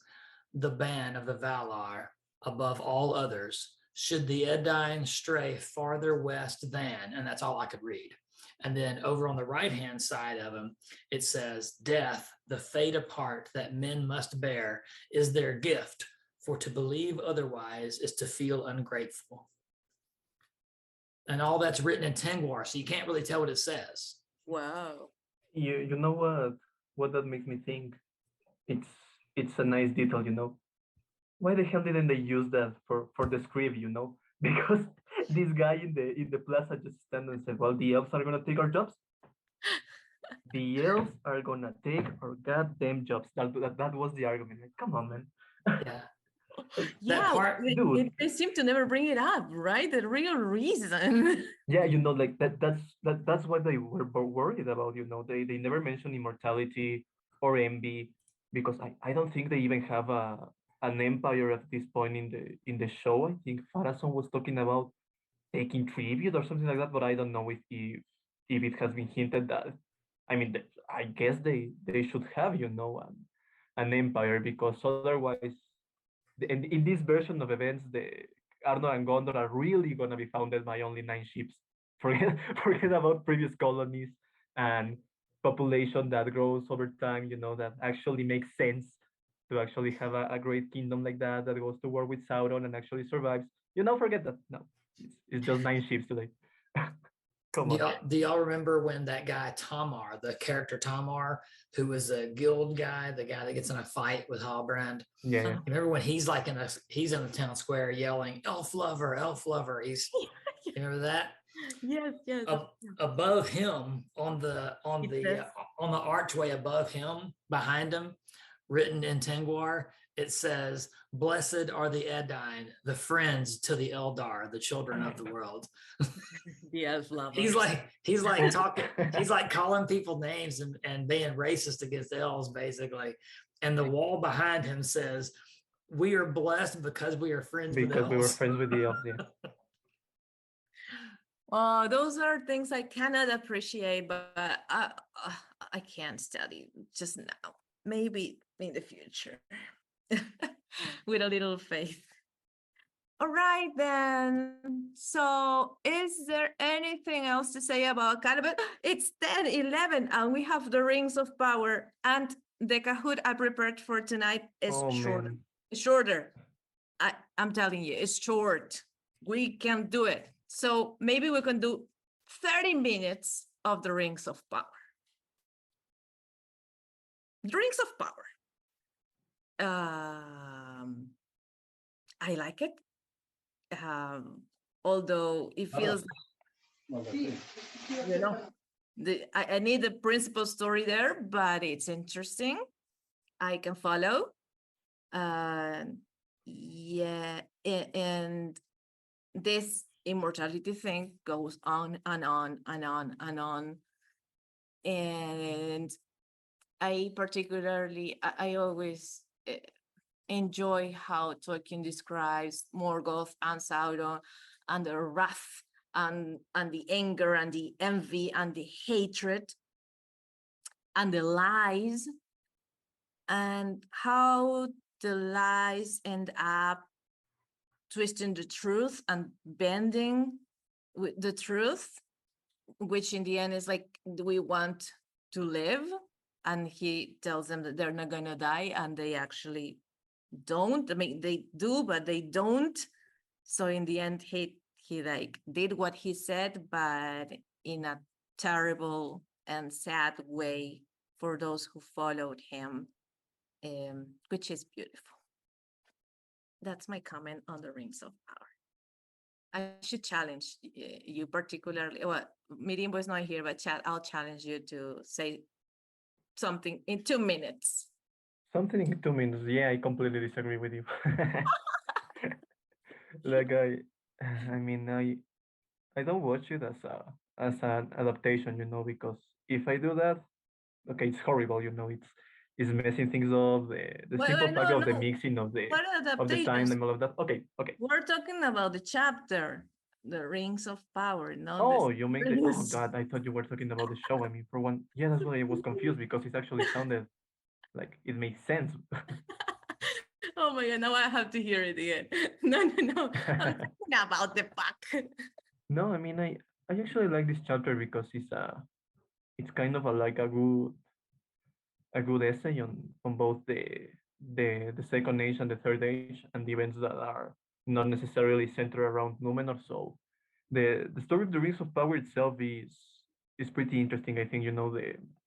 the ban of the Valar, above all others. Should the Edain stray farther west than," and that's all I could read. And then over on the right-hand side of him, it says, "Death, the fate apart that men must bear, is their gift. For to believe otherwise is to feel ungrateful." And all that's written in Tengwar, so you can't really tell what it says. Wow. You know what that makes me think? It's a nice detail, you know. Why the hell didn't they use that for the script, you know? Because this guy in the plaza just stand and said, "Well, the elves are gonna take our jobs. The elves are gonna take our goddamn jobs." That was the argument. Like, come on, man. Yeah. Yeah, part- Dude. they seem to never bring it up, right? The real reason. Yeah, you know, like that's what they were worried about, you know. They never mention immortality or envy, because I don't think they even have an empire at this point in the show. I think Farason was talking about taking tribute or something like that, but I don't know if it has been hinted that. I mean, I guess they should have, you know, an empire, because otherwise, in this version of events, the Arnor and Gondor are really gonna be founded by only 9 ships. Forget about previous colonies and population that grows over time, you know, that actually makes sense to actually have a great kingdom like that goes to war with Sauron and actually survives. You know, forget that. No, it's just 9 ships today. Come on. Do y'all remember when that guy Tamar, the character Tamar, who was a guild guy, the guy that gets in a fight with Halbrand? Yeah. You remember when he's in the town square yelling, "Elf lover, elf lover." You remember that? Yes. Above him on the says- archway above him, behind him, written in Tengwar, it says, "Blessed are the Edain, the friends to the Eldar, the children of the world." The elf lover. He's like talking, he's like calling people names and being racist against elves, basically. And the wall behind him says, "We are blessed because we are friends with elves." Because we were friends with the elves, yeah. Oh, those are things I cannot appreciate, but I can't study just now. Maybe in the future, with a little faith. All right, then. So is there anything else to say about Caliban? It's 10:11, and we have the Rings of Power, and the Kahoot I prepared for tonight is Oh, short. man. Shorter. I'm telling you, it's short. we can do it. So maybe we can do 30 minutes of the Rings of Power. The Rings of Power. I like it. Although it feels you know, I need the principal story there, but it's interesting. I can follow. Yeah, and this immortality thing goes on and on and on and on. And I particularly, I always enjoy how Tolkien describes Morgoth and Sauron and the wrath and the anger and the envy and the hatred and the lies, and how the lies end up twisting the truth and bending with the truth, which in the end is like, we want to live. And he tells them that they're not going to die, and they actually don't. I mean, they do, but they don't. So in the end, he like did what he said, but in a terrible and sad way for those who followed him, which is beautiful. That's my comment on the Rings of Power. I should challenge you particularly. Well, Mirimbo is not here, but I'll challenge you to say something in 2 minutes. Something in 2 minutes. Yeah, I completely disagree with you. Like I mean, I don't watch it as an adaptation, because if I do that, okay, it's horrible, it's messing things up. The Well, simple fact of the no. mixing of the What time adaptations? and all of that. Okay. We're talking about the chapter, the Rings of Power, not Oh, the you make the. Oh series. God, I thought you were talking about the show. I mean, for one, yeah, that's why I was confused, because it actually sounded like it made sense. Oh my God, now I have to hear it again. No. I'm talking about the book. No, I mean, I actually like this chapter because it's kind of like a good essay on both the second age and the third age, and the events that are not necessarily centered around Numenor. So the story of the Rings of Power itself is pretty interesting. I think,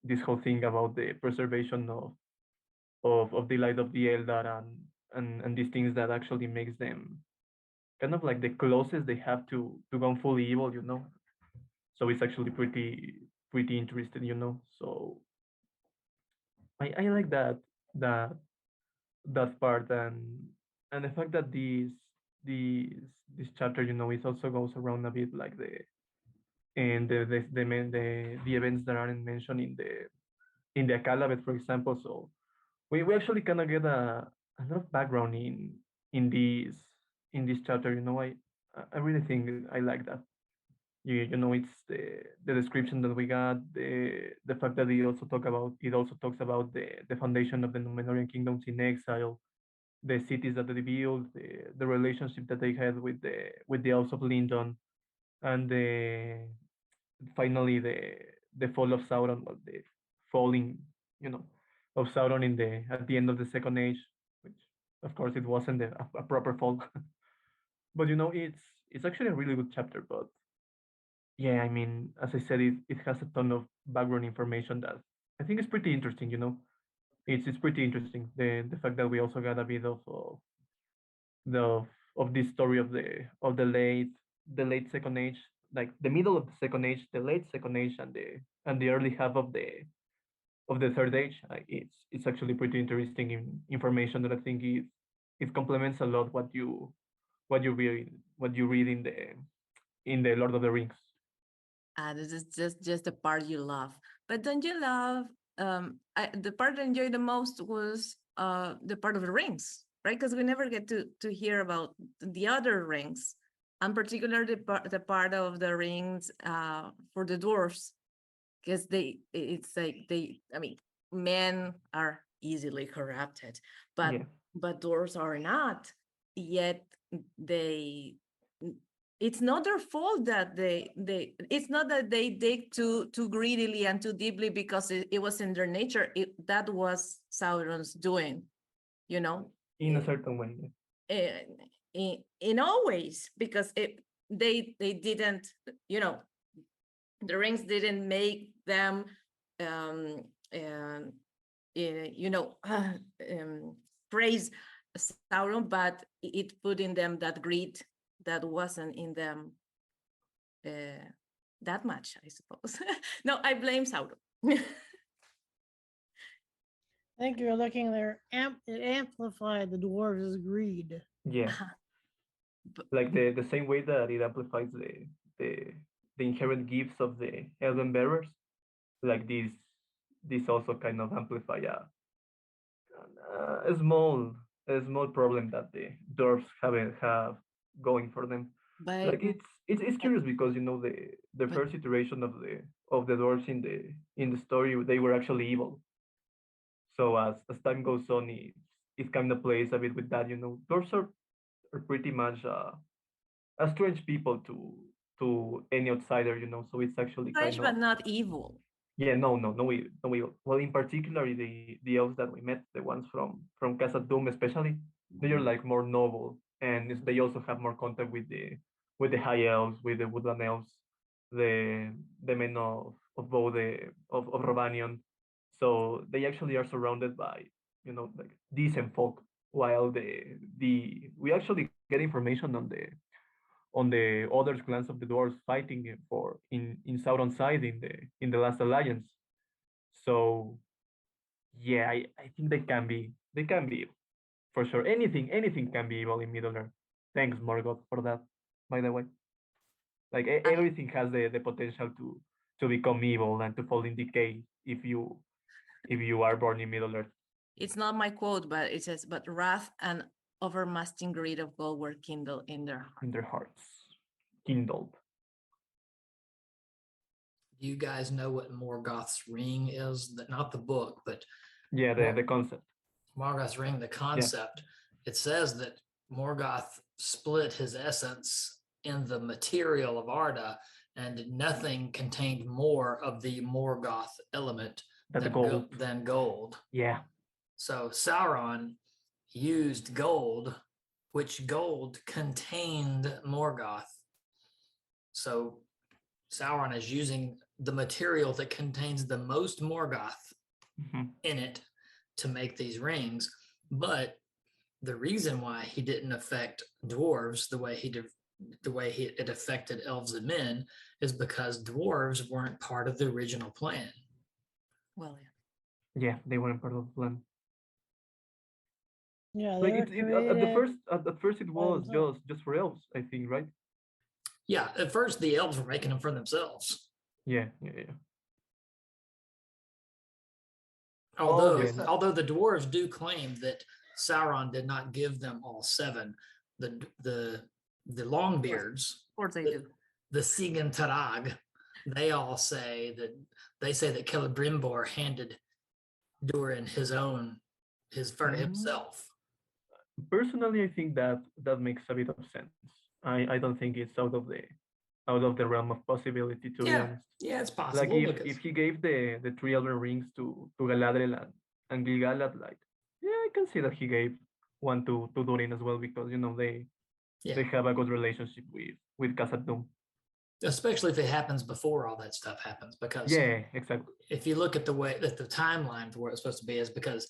this whole thing about the preservation of the light of the Eldar, and these things that actually makes them kind of like the closest they have to gone fully evil. So it's actually pretty interesting. So I like that that part, and the fact that these this chapter, it also goes around a bit like the events that aren't mentioned in the Akalabeth, for example. So we actually kind of get a lot of background in this chapter. I really think I like that. It's the description that we got, the fact that it also talks about the foundation of the Numenorian kingdoms in exile, the cities that they built, the relationship that they had with the House of Lindon, and finally the fall of Sauron, well, the falling, you know, of Sauron at the end of the Second Age, which of course it wasn't a proper fall, but it's actually a really good chapter. But yeah, I mean, as I said, it has a ton of background information that I think is pretty interesting. It's pretty interesting, the fact that we also got a bit the of this story of the late Second Age, like the middle of the Second Age, the late Second Age, and the early half of the Third Age. It's actually pretty interesting information that I think it complements a lot what you read in the Lord of the Rings. This is just the part you love. But don't you love the part I enjoyed the most was the part of the rings, right? Because we never get to hear about the other rings, and particularly the part of the rings for the dwarfs, because it's like I mean, men are easily corrupted, but Yeah. but dwarfs are not. Yet they it's not their fault that it's not that they dig too greedily and too deeply because it was in their nature. That was Sauron's doing, In a certain way. Eh, in all ways, because they didn't, you know, the rings didn't make them you know, praise Sauron, but it put in them that greed that wasn't in them that much, I suppose. No, I blame Sauron. I think you're looking there. It amplified the dwarves' greed. Yeah, But- like the same way that it amplifies the the inherent gifts of the elven bearers. Like this also kind of amplify a small problem that the dwarves have going for them. but Like it's curious because, you know, the But- first iteration of the dwarves in the story, they were actually evil. So as time goes on, it kind of plays a bit with that. You know, dwarves are pretty much a strange people to any outsider. You know, so it's actually strange, kind of but not evil. yeah, no evil. Well, in particular, the elves that we met, the ones from Casa Doom especially, they are like more noble, and they also have more contact with the high elves, with the woodland elves, the men of Bode, of Rovanion. So they actually are surrounded by, you know, like decent folk, while the we actually get information on the other clans of the dwarves fighting for in Sauron's side in the last alliance. So yeah, I think they can be for sure. Anything can be evil in Middle Earth. Thanks, Morgoth, for that. By the way, like everything has the potential to become evil and to fall in decay if you are born in Middle Earth. It's not my quote, but it says, "But wrath and overmasting greed of gold were kindled in their heart." In their hearts, kindled. Do you guys know what Morgoth's ring is? Not the book, but Yeah, Well- the concept. Morgoth's ring, the concept. It says that Morgoth split his essence in the material of Arda, and nothing contained more of the Morgoth element That the than gold. than gold. Yeah, So Sauron used gold, which gold contained Morgoth. So Sauron is using the material that contains the most Morgoth mhm. in it to make these rings. But the reason why he didn't affect dwarves the way he did, it affected elves and men, is because dwarves weren't part of the original plan. Well, yeah. Yeah, they weren't part of the plan. Yeah, Like they were created. at first it was themselves. just for elves, I think, right? Yeah, at first the elves were making them for themselves. Yeah. Although, Okay. although the dwarves do claim that Sauron did not give them all seven, the Longbeards, Of course they the- do. the Sigan Tarag, they all say that Celebrimbor handed Durin his for Mm. himself. Personally, I think that makes a bit of sense. I don't think it's out of the realm of possibility, to be honest. Yeah, it's Like possible if he gave the three elven rings to Galadriel and Gil-galad, like yeah, I can see that he gave one to Durin as well, because you know they have a good relationship with Khazad Dûm. especially if it happens before all that stuff happens, because Yeah, exactly. if you look at the way that the timeline for where it's supposed to be, is because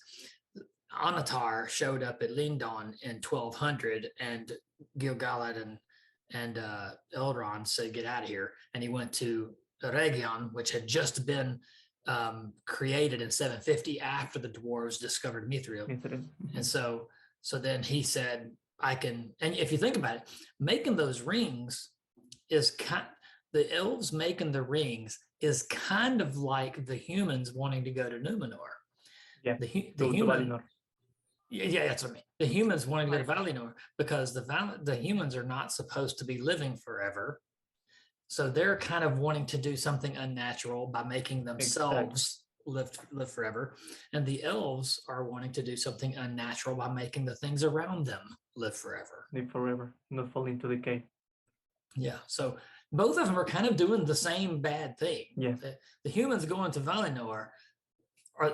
Anatar showed up at Lindon in 1200, and Gil-galad and Elrond said, "Get out of here," and he went to Region, which had just been created in 750 after the dwarves discovered Mithril. And so then he said, "I can." And if you think about it, making those rings is the elves making the rings is kind of like the humans wanting to go to Numenor. Yeah, The to human, Valinor. yeah, that's what I mean. The humans wanting to go to Valinor, because the humans are not supposed to be living forever. So they're kind of wanting to do something unnatural by making themselves live forever. And the elves are wanting to do something unnatural by making the things around them live forever. Live forever, not fall into decay. Yeah. So both of them are kind of doing the same bad thing. Yeah. The humans going to Valinor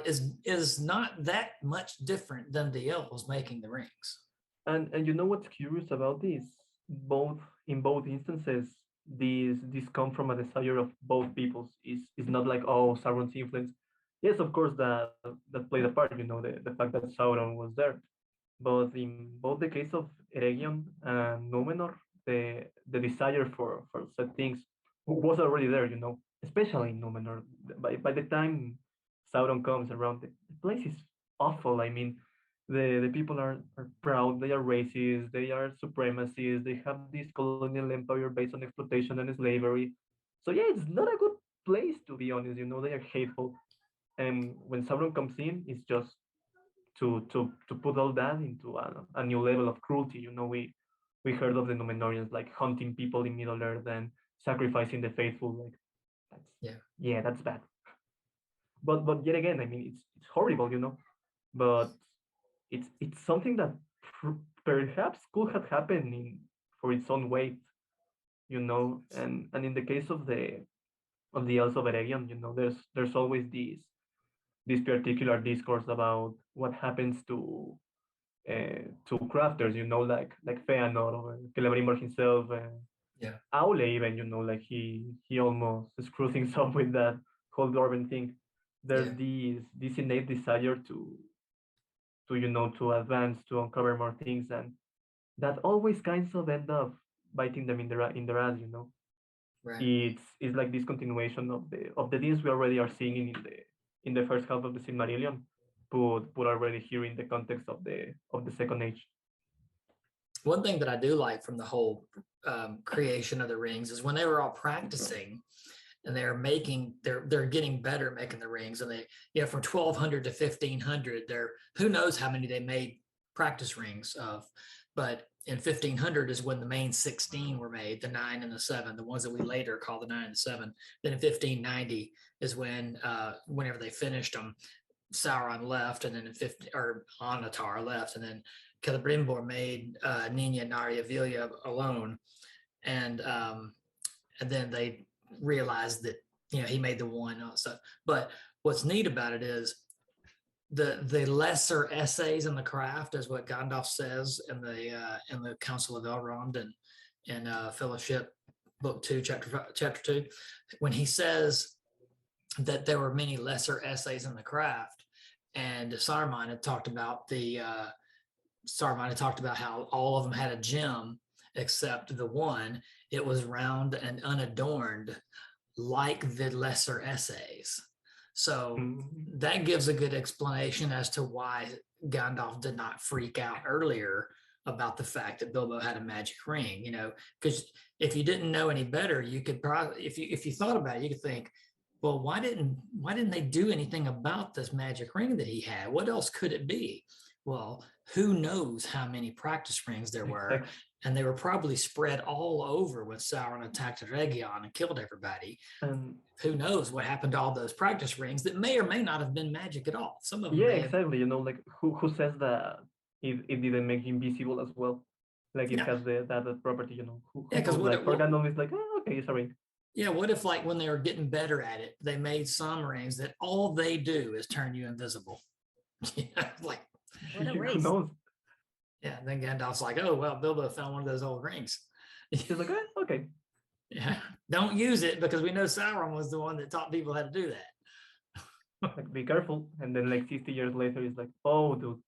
is not that much different than the elves making the rings. And you know what's curious about this? Both in both instances, this come from a desire of both peoples. Is not like, oh, Sauron's influence. Yes, of course that played a part. The fact that Sauron was there. But in both the case of Eregion and Numenor, the desire for such things was already there. Especially in Numenor. By the time Sauron comes around, the place is awful. I mean, the people are proud, they are racist, they are supremacists, they have this colonial empire based on exploitation and slavery. So yeah, it's not a good place, to be honest. They are hateful. And when Sauron comes in, it's just to put all that into a new level of cruelty. We heard of the Numenorians like hunting people in Middle Earth and sacrificing the faithful. Like yeah, that's bad. But yet again, I mean, it's horrible. But it's something that perhaps could have happened in for its own weight. And in the case of the Elves of Eregion, there's always this particular discourse about what happens to crafters, like Feanor or Celebrimbor himself, Aule even, like he almost screws things up with that whole Dwarven thing. There's this innate desire to advance, to uncover more things, and that always kinds of end up biting them in their ass. Right. It's like this continuation of the things we already are seeing in the first half of the Silmarillion, put already here in the context of the Second Age. One thing that I do like from the whole creation of the rings is when they were all practicing and they're getting better at making the rings, and from 1200 to 1500, who knows how many they made practice rings of, but in 1500 is when the main 16 were made, the 9 and the 7, the ones that we later call the 9 and 7. Then in 1590 is when whenever they finished them, Sauron left, and then in 50 or Anatar left, and then Celebrimbor made Nina Naryavilia alone, and then they realized that he made the one stuff. But what's neat about it is the lesser essays in the craft, is what Gandalf says in the Council of Elrond and in Fellowship Book 2, Chapter 2, when he says that there were many lesser essays in the craft, and Saruman had talked about how all of them had a gem except the one. It was round and unadorned, like the lesser essays. So that gives a good explanation as to why Gandalf did not freak out earlier about the fact that Bilbo had a magic ring. Because if you didn't know any better, you could probably, if you thought about it, you could think, well, why didn't they do anything about this magic ring that he had? What else could it be? Well, who knows how many practice rings there were, and they were probably spread all over when Sauron attacked Eregion and killed everybody. Who knows what happened to all those practice rings that may or may not have been magic at all. Some of them. Yeah, exactly. Like who says that it didn't make him visible as well? Like it has that property. Because like for Gandalf is like, oh, okay, it's a ring. Yeah, what if like when they were getting better at it, they made some rings that all they do is turn you invisible? Like what a waste. Who knows? Yeah, then Gandalf's like, oh well, Bilbo found one of those old rings. He's like, okay. Yeah, don't use it because we know Sauron was the one that taught people how to do that. Like, be careful. And then like 60 years later, he's like, oh, dude.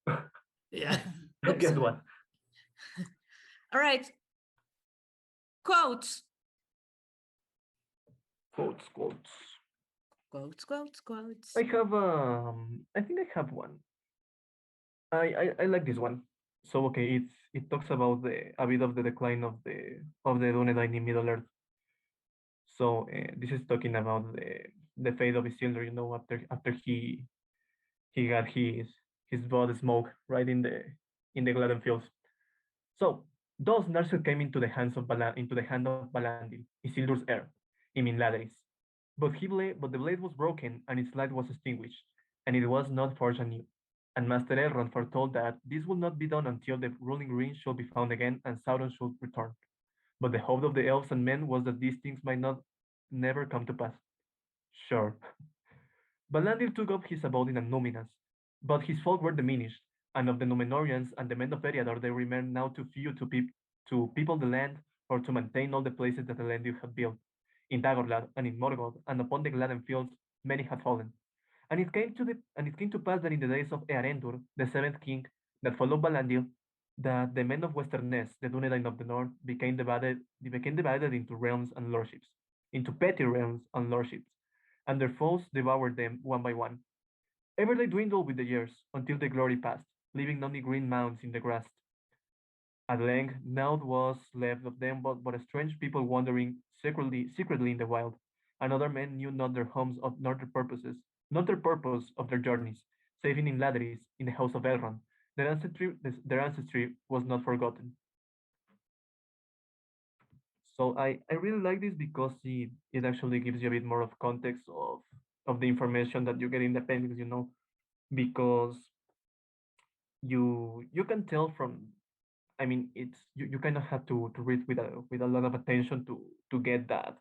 Yeah. Guess what? All right. Quotes. Quotes. Quotes. I think I have one. I like this one. So okay, it talks about a bit of the decline of the Dunedain in Middle Earth. So this is talking about the fate of Isildur. After he got his blood smoke right in the Gladden fields. So thus Narsil came into the hand of Balandil, Isildur's heir, in Minladris. But the blade was broken and its light was extinguished, and it was not forged anew. And Master Elrond foretold that this would not be done until the ruling ring should be found again and Sauron should return. But the hope of the elves and men was that these things might never come to pass. Sure. Balandil took up his abode in Annúminas, but his folk were diminished, And of the Númenóreans and the men of Eriador, there remain now too few to people the land or to maintain all the places that the Elendil had built. In Dagorlad and in Morgoth and upon the Gladden fields, many had fallen. And it came to pass that in the days of Earendur, the seventh king, that followed Valandil, that the men of Westerness, the Dunedain of the north, became divided into realms and lordships, into petty realms and lordships, and their foes devoured them one by one. Ever they dwindled with the years, until the glory passed, leaving only green mounds in the grass. At length, naught was left of them but strange people wandering secretly in the wild, and other men knew not their homes nor their purposes, not their purpose of their journeys, saving in Laderis, in the house of Elrond. Their ancestry was not forgotten. So I really like this because it actually gives you a bit more of context of the information that you get in the appendix, because you can tell from, I mean, you kind of have to read with a lot of attention to get that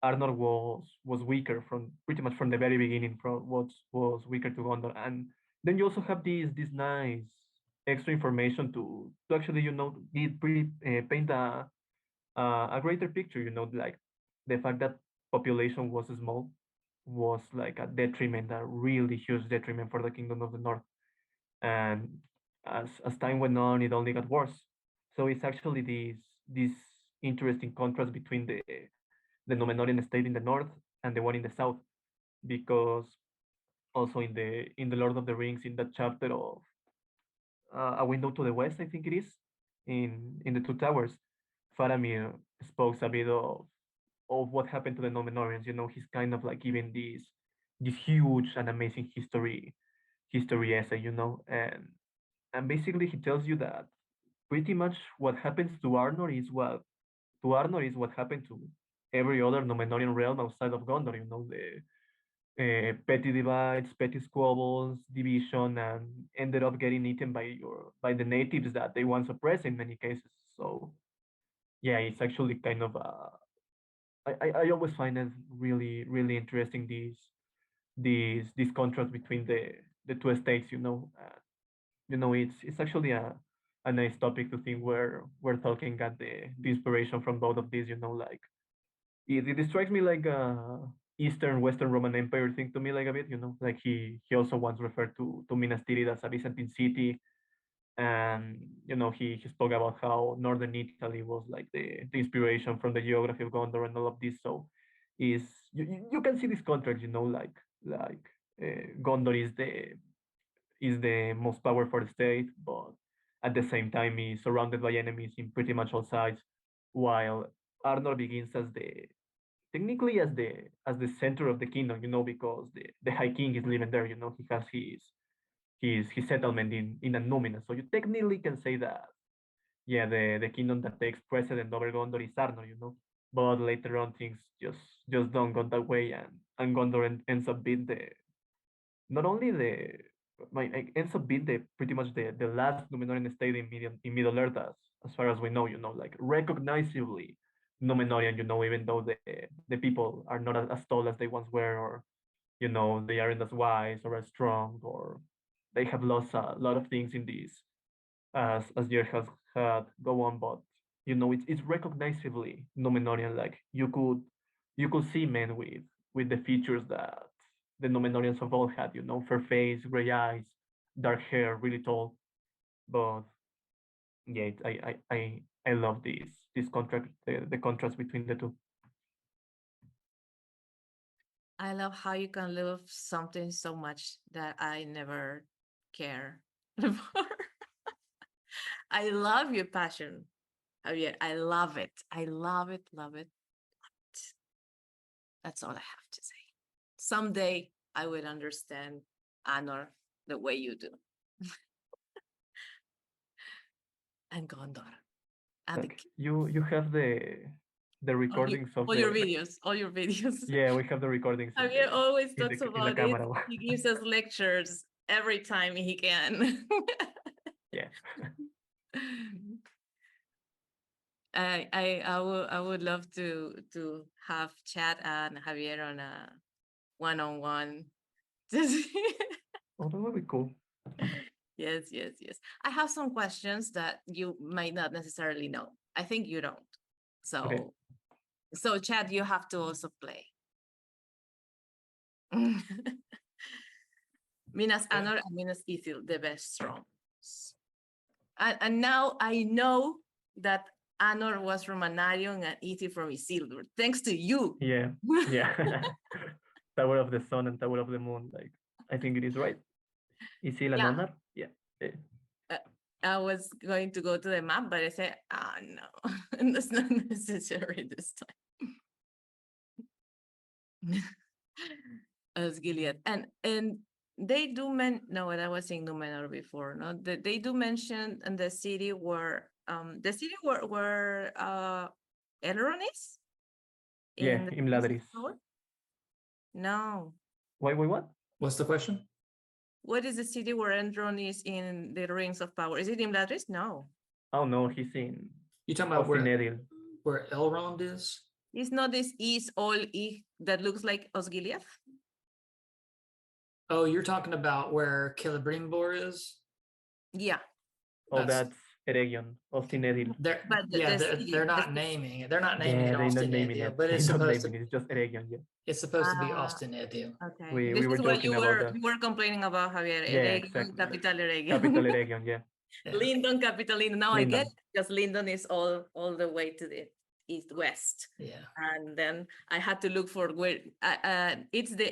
Arnor was weaker from pretty much from the very beginning. From was weaker to Gondor, and then you also have this nice extra information to actually paint a greater picture. Like the fact that population was small was like a detriment, a really huge detriment for the Kingdom of the North. And as time went on, it only got worse. So it's actually this interesting contrast between the Númenórean state in the north and the one in the south, because also in the Lord of the Rings, in that chapter of A Window to the West, I think it is, in the Two Towers, Faramir spoke a bit of what happened to the Númenóreans. He's kind of like giving this huge and amazing history essay, and basically he tells you that pretty much what happens to Arnor is what happened to every other Númenórean realm outside of Gondor. The petty divides, petty squabbles, division, and ended up getting eaten by the natives that they once oppressed in many cases. So yeah, it's actually kind of I always find it really really interesting, this contrast between the two states. It's actually a nice topic to think where Tolkien got the inspiration from both of these. Like it strikes me like a Eastern Western Roman Empire thing to me, like a bit. Like he also once referred to Minas Tirith as a Byzantine city, and he spoke about how northern Italy was like the inspiration from the geography of Gondor and all of this. So is you can see this contrast. Like Gondor is the most powerful state, but at the same time is surrounded by enemies in pretty much all sides, while Arnor begins technically as the center of the kingdom, because the High King is living there. He has his settlement in Annúminas. So you technically can say that, yeah, the kingdom that takes precedent over Gondor is Arnor. But later on things just don't go that way, and Gondor ends up being not only ends up being pretty much the last Númenórean state in Middle Earth, as far as we know. Like recognizably Númenórean. Even though the people are not as tall as they once were, or they aren't as wise or as strong, or they have lost a lot of things in this as year has had go on. But it's recognizably Númenórean. Like you could see men with the features that the Númenóreans of old had. Fair face, gray eyes, dark hair, really tall. But yeah, I love this contrast, the contrast between the two. I love how you can love something so much that I never care for. I love your passion, Javier. I love it. I love it, love it. That's all I have to say. Someday I will understand Anor the way you do. And Gondor. And Like you have the recordings of all your videos, all your videos. Yeah, we have the recordings Javier always in talks the about it. camera. He gives us lectures every time he can. Yeah. I would love to have Chad and Javier on a one-on-one. Oh, that would be cool. Yes, yes, yes. I have some questions that you might not necessarily know. I think you don't. So, Okay. so Chad, you have to also play. Minas Anor and Minas Ithil, the best strongholds. And now I know that Anor was from Anarion and Ithil from Isildur, thanks to you. Yeah, yeah. Tower of the Sun and Tower of the Moon. Like, I think it is right. Isil and Yeah. Anar? Yeah. I was going to go to the map, but I said, no, that's not necessary this time. As Gilead. And they do no, that was in Numenor before, no? They do mention in the city where Elrond is? Yeah, the Imladris. North? No. Wait, what? What's the question? What is the city where Elrond is in the Rings of Power? Is it Imladris? No. Oh no, he's in You talking about Ostinedil. where Elrond is? It's not this East all that looks like Osgiliath? Oh, you're talking about where Celebrimbor is? Yeah. Oh, that's Eregion, Ostinedil. They're, But yeah, the city, they're the not city. naming it. They're not naming Yeah, it they're not Austin naming Edil, it. but They're it's not supposed naming to it. It's just Eregion. Yeah. it's supposed to be Ah, Austin Edil. Okay. We This were is what joking about that. you were complaining about, Javier. Yeah, Eregion, exactly. Capital Eregion. Capital Eregion. Yeah. Yeah. Linden, Capital Linden. Now I get Linden. it, because Linden is all the way to the east west. Yeah. And then I had to look for where it's the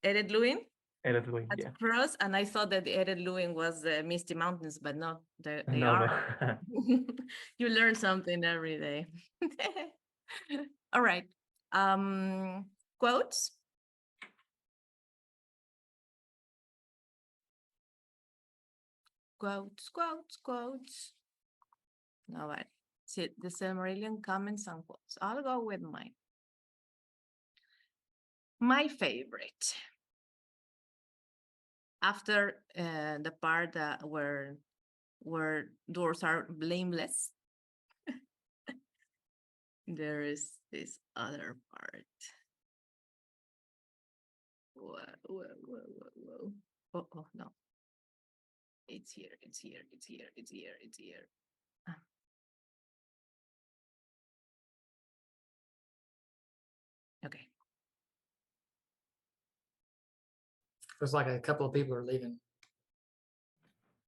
Ered Luin Eredluin. at Yeah. cross, and I thought that the Ered Luin was the Misty Mountains, but no, they No, are. no. You learn something every day. All right. Quotes. Quotes. All right. See, the Silmarillion comments and quotes. I'll go with mine. My favorite. After the part where dwarves are blameless, there is this other part. Whoa. Oh, no. It's here. Ah. Okay. Looks like a couple of people are leaving.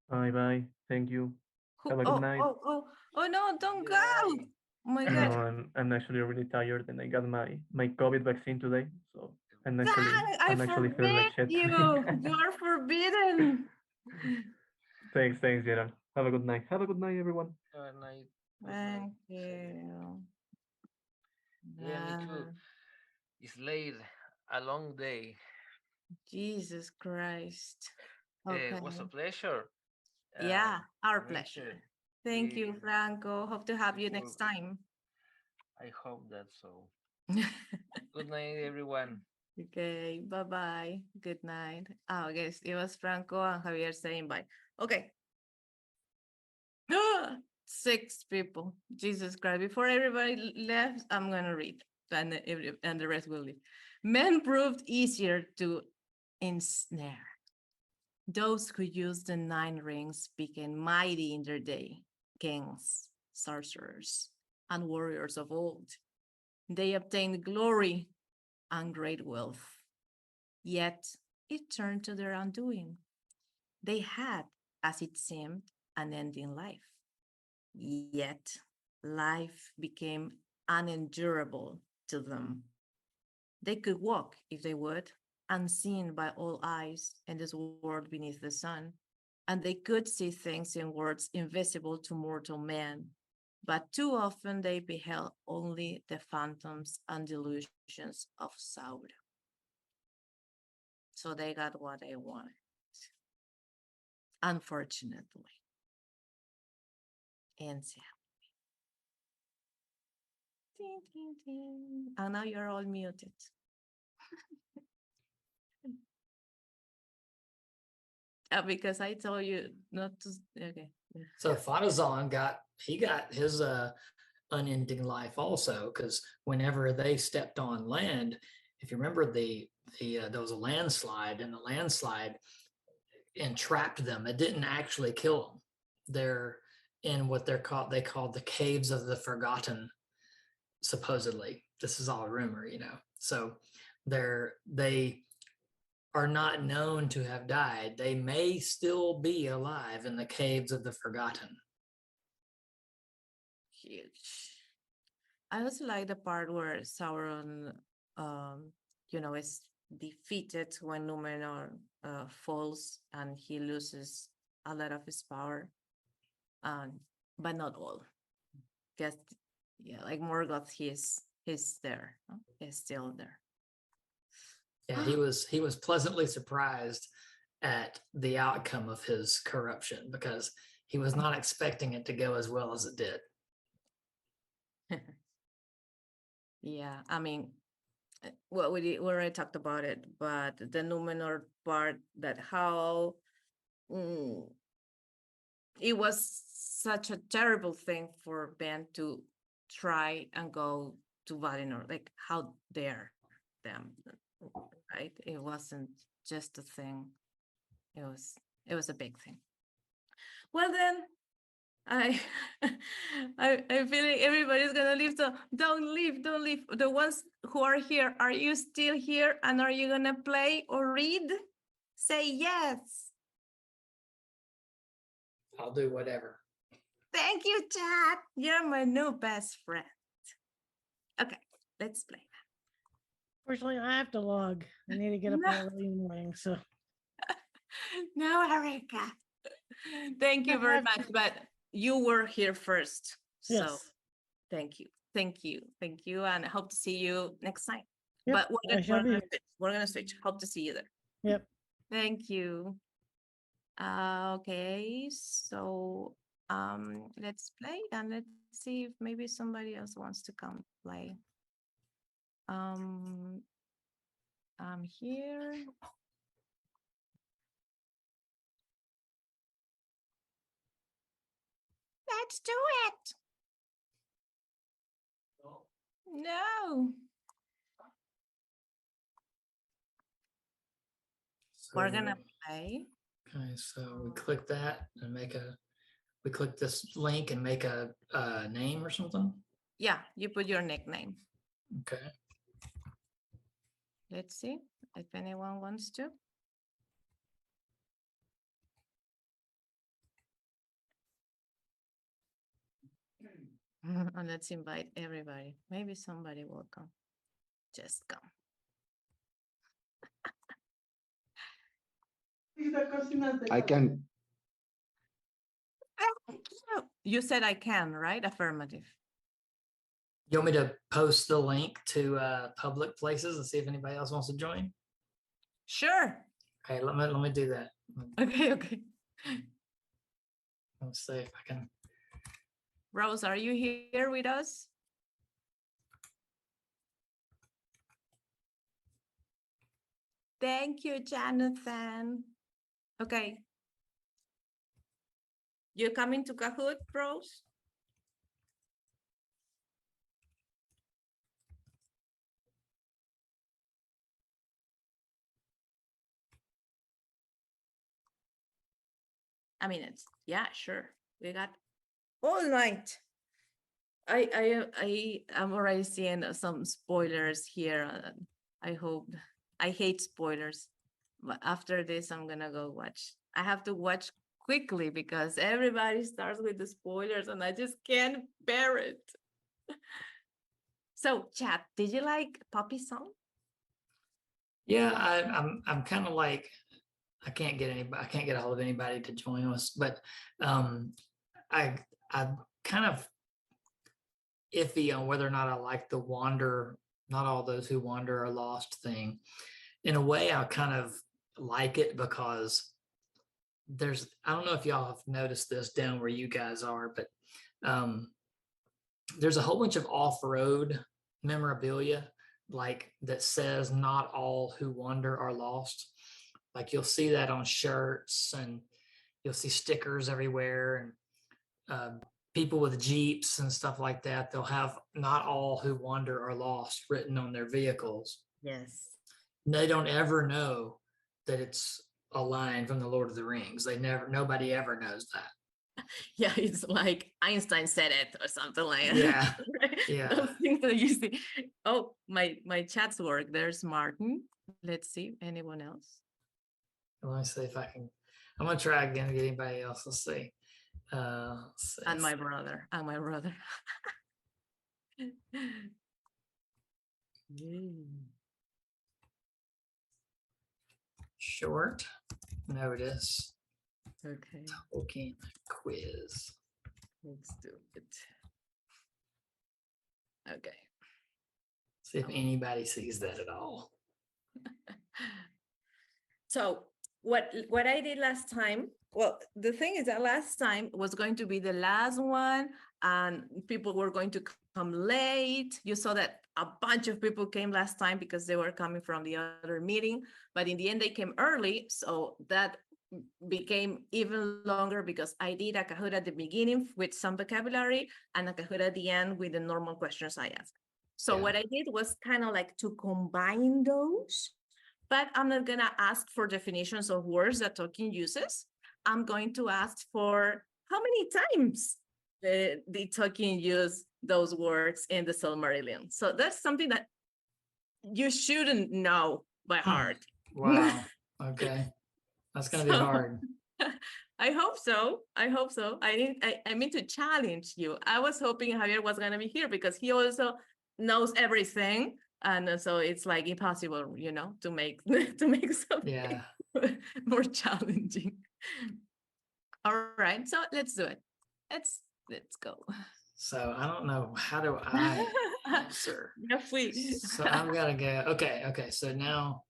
Bye. Thank you. Have a good night. Oh no, don't go. Oh my No, God. I'm actually really tired, and I got my COVID vaccine today, so I'm Dang, actually feeling forbid like shit. you. You are forbidden. Thanks, Gerald. Have a good night. Have a good night, everyone. Good night. Thank you. Yeah, me too. It's late. A long day. Jesus Christ. It was a pleasure. Yeah, our me pleasure. too. Thank you, We- Franco. Hope to have you next time. I hope that so. Good night, everyone. Okay, bye-bye. Good night. Oh, I guess it was Franco and Javier saying bye. Okay. 6 people. Jesus Christ. Before everybody left, I'm going to read, and the rest will leave. Men proved easier to ensnare. Those who used the 9 rings became mighty in their day, kings, sorcerers, and warriors of old. They obtained glory and great wealth. Yet it turned to their undoing. They had, as it seemed, an end in life. Yet life became unendurable to them. They could walk, if they would, unseen by all eyes in this world beneath the sun, and they could see things in words invisible to mortal man. But too often they beheld only the phantoms and delusions of Sauron. So they got what they wanted, unfortunately. And sadly. Ding, ding, ding. And now you're all muted. Because I told you not to. Okay. So Fanazon got his unending life also, because whenever they stepped on land, if you remember there was a landslide, and the landslide entrapped them. It didn't actually kill them. They're in what they call the caves of the forgotten, supposedly. This is all rumor, you know. So they are not known to have died. They may still be alive in the caves of the forgotten. Huge. I also like the part where Sauron, is defeated when Numenor falls and he loses a lot of his power, but not all. Because, like Morgoth, he's there. He's still there. Yeah, he was pleasantly surprised at the outcome of his corruption because he was not expecting it to go as well as it did. Yeah, I mean, well, we already talked about it, but the Numenor part, that how it was such a terrible thing for Ben to try and go to Valinor. Like, how dare them, right? It wasn't just a thing. It was a big thing. Well, then, I feel like everybody's gonna leave, so don't leave. The ones who are here, are you still here, and are you gonna play or read? Say yes. I'll do whatever. Thank you, chat. You're my new best friend. Okay, let's play. Fortunately, I have to log. I need to get up No. early in the morning, so No, Erica. Thank you I very have much, but you were here first, so yes. thank you, and I hope to see you next time. Yep, But I shall be here. we're gonna switch. Hope to see you there. Yep. Thank you. Okay, so let's play, and let's see if maybe somebody else wants to come play. I'm here. Let's do it. No. We're gonna play. Okay, so we click that and we click this link and make a name or something. Yeah, you put your nickname. Okay. Let's see if anyone wants to. And let's invite everybody. Maybe somebody will come. Just come. I can. You said I can, right? Affirmative. You want me to post the link to public places and see if anybody else wants to join? Sure. Okay, let me do that. Okay. Let's see if I can. Rose, are you here with us? Thank you, Jonathan. Okay. You coming to Kahoot, Rose? I mean, yeah, sure. We got all night. I'm already seeing some spoilers here. I hate spoilers, but after this, I'm gonna go watch. I have to watch quickly because everybody starts with the spoilers and I just can't bear it. So, chat, did you like Poppy song? Yeah, I'm kind of like I can't get a hold of anybody to join us, but I'm kind of iffy on whether or not I like the wander, not all those who wander are lost thing. In a way, I kind of like it because I don't know if y'all have noticed this down where you guys are, but there's a whole bunch of off-road memorabilia like that says not all who wander are lost. Like you'll see that on shirts and you'll see stickers everywhere, and people with Jeeps and stuff like that, they'll have not all who wander are lost written on their vehicles. Yes. And they don't ever know that it's a line from the Lord of the Rings. Nobody ever knows that. Yeah, it's like Einstein said it or something like that. Yeah, Right? yeah. Those things that you see. Oh, my chats work. There's Martin. Let's see, anyone else? Let me see if I can. I'm gonna try again to get anybody else. Let's see. And my brother. And my brother. Short. No, it is. Okay, Tolkien quiz. let's do it. Okay. See if anybody sees that at all. So what I did last time, well, the thing is that last time was going to be the last one and people were going to come late. You saw that a bunch of people came last time because they were coming from the other meeting, but in the end they came early. So that became even longer because I did a Kahoot at the beginning with some vocabulary and a Kahoot at the end with the normal questions I asked. So Yeah. what I did was kind of like to combine those, but I'm not gonna ask for definitions of words that Tolkien uses. I'm going to ask for how many times the Tolkien use those words in the Silmarillion. So that's something that you shouldn't know by heart. Wow. Okay. That's gonna be So- hard. I hope so. I hope so. I mean to challenge you. I was hoping Javier was gonna be here because he also knows everything, and so it's like impossible, you know, to make to make something Yeah. more challenging. All right, so let's do it. Let's go. So I don't know. How do I answer? If we, So I'm gonna go. Okay. So now,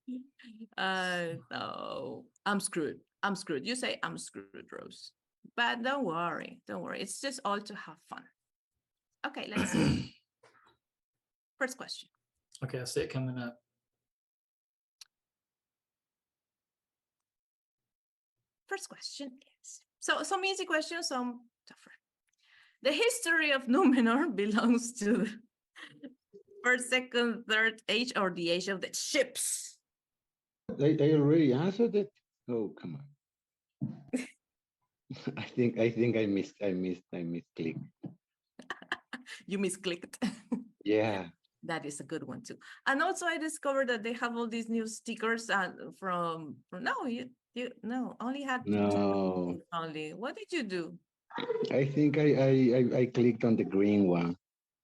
no, I'm screwed. I'm screwed. You say I'm screwed, Rose. But don't worry. Don't worry. It's just all to have fun. Okay, let's see. First question. okay, I see it coming up. First question is, so some easy questions, some tougher. The history of Numenor belongs to the first, second, third age, or the age of the ships. I already answered it. Oh, come on. I think I misclicked. You misclicked. Yeah. That is a good one too. And also I discovered that they have all these new stickers from no, you no, only had No. only. What did you do? I think I clicked on the green one.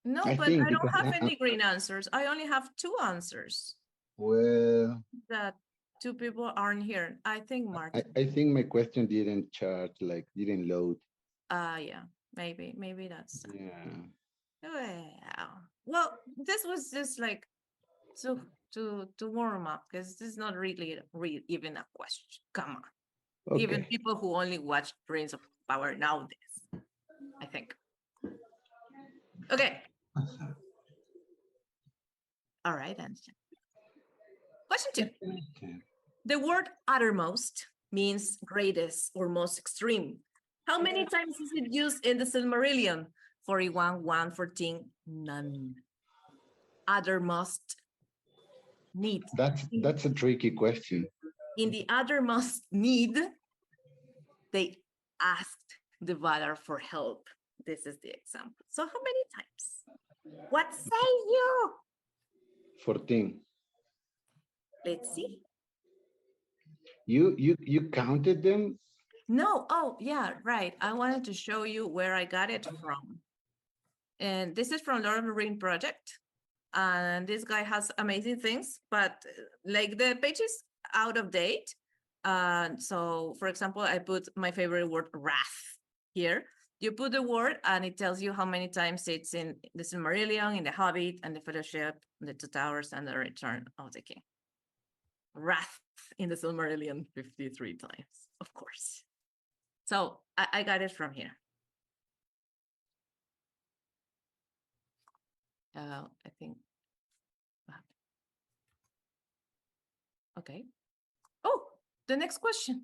No, I but think I don't because have any green answers. I only have two answers well, that two people aren't here. I think Martin. I think my question didn't charge, like didn't load. Yeah, maybe that's Yeah. well, this was just like to warm up because this is not really even a question. Come on. Even Okay. people who only watch Rings of Power know this, I think. Okay. All right, then. Question 2. Okay. The word uttermost means greatest or most extreme. How many times is it used in the Silmarillion? 41, 1, 14, none. Uttermost need. That's a tricky question. In the uttermost need, they asked the Valar for help. This is the example. So how many times? What say you? 14. Let's see. You counted them? No, oh yeah, right. I wanted to show you where I got it from. And this is from Lord of the Ring Project. And this guy has amazing things, but like the page is out of date. So for example, I put my favorite word, wrath, here. You put the word and it tells you how many times it's in the Silmarillion, in the Hobbit, and the Fellowship, the Two Towers, and the Return of the King. Wrath in the Silmarillion 53 times, of course. So I got it from here. I think. Okay. Oh, the next question.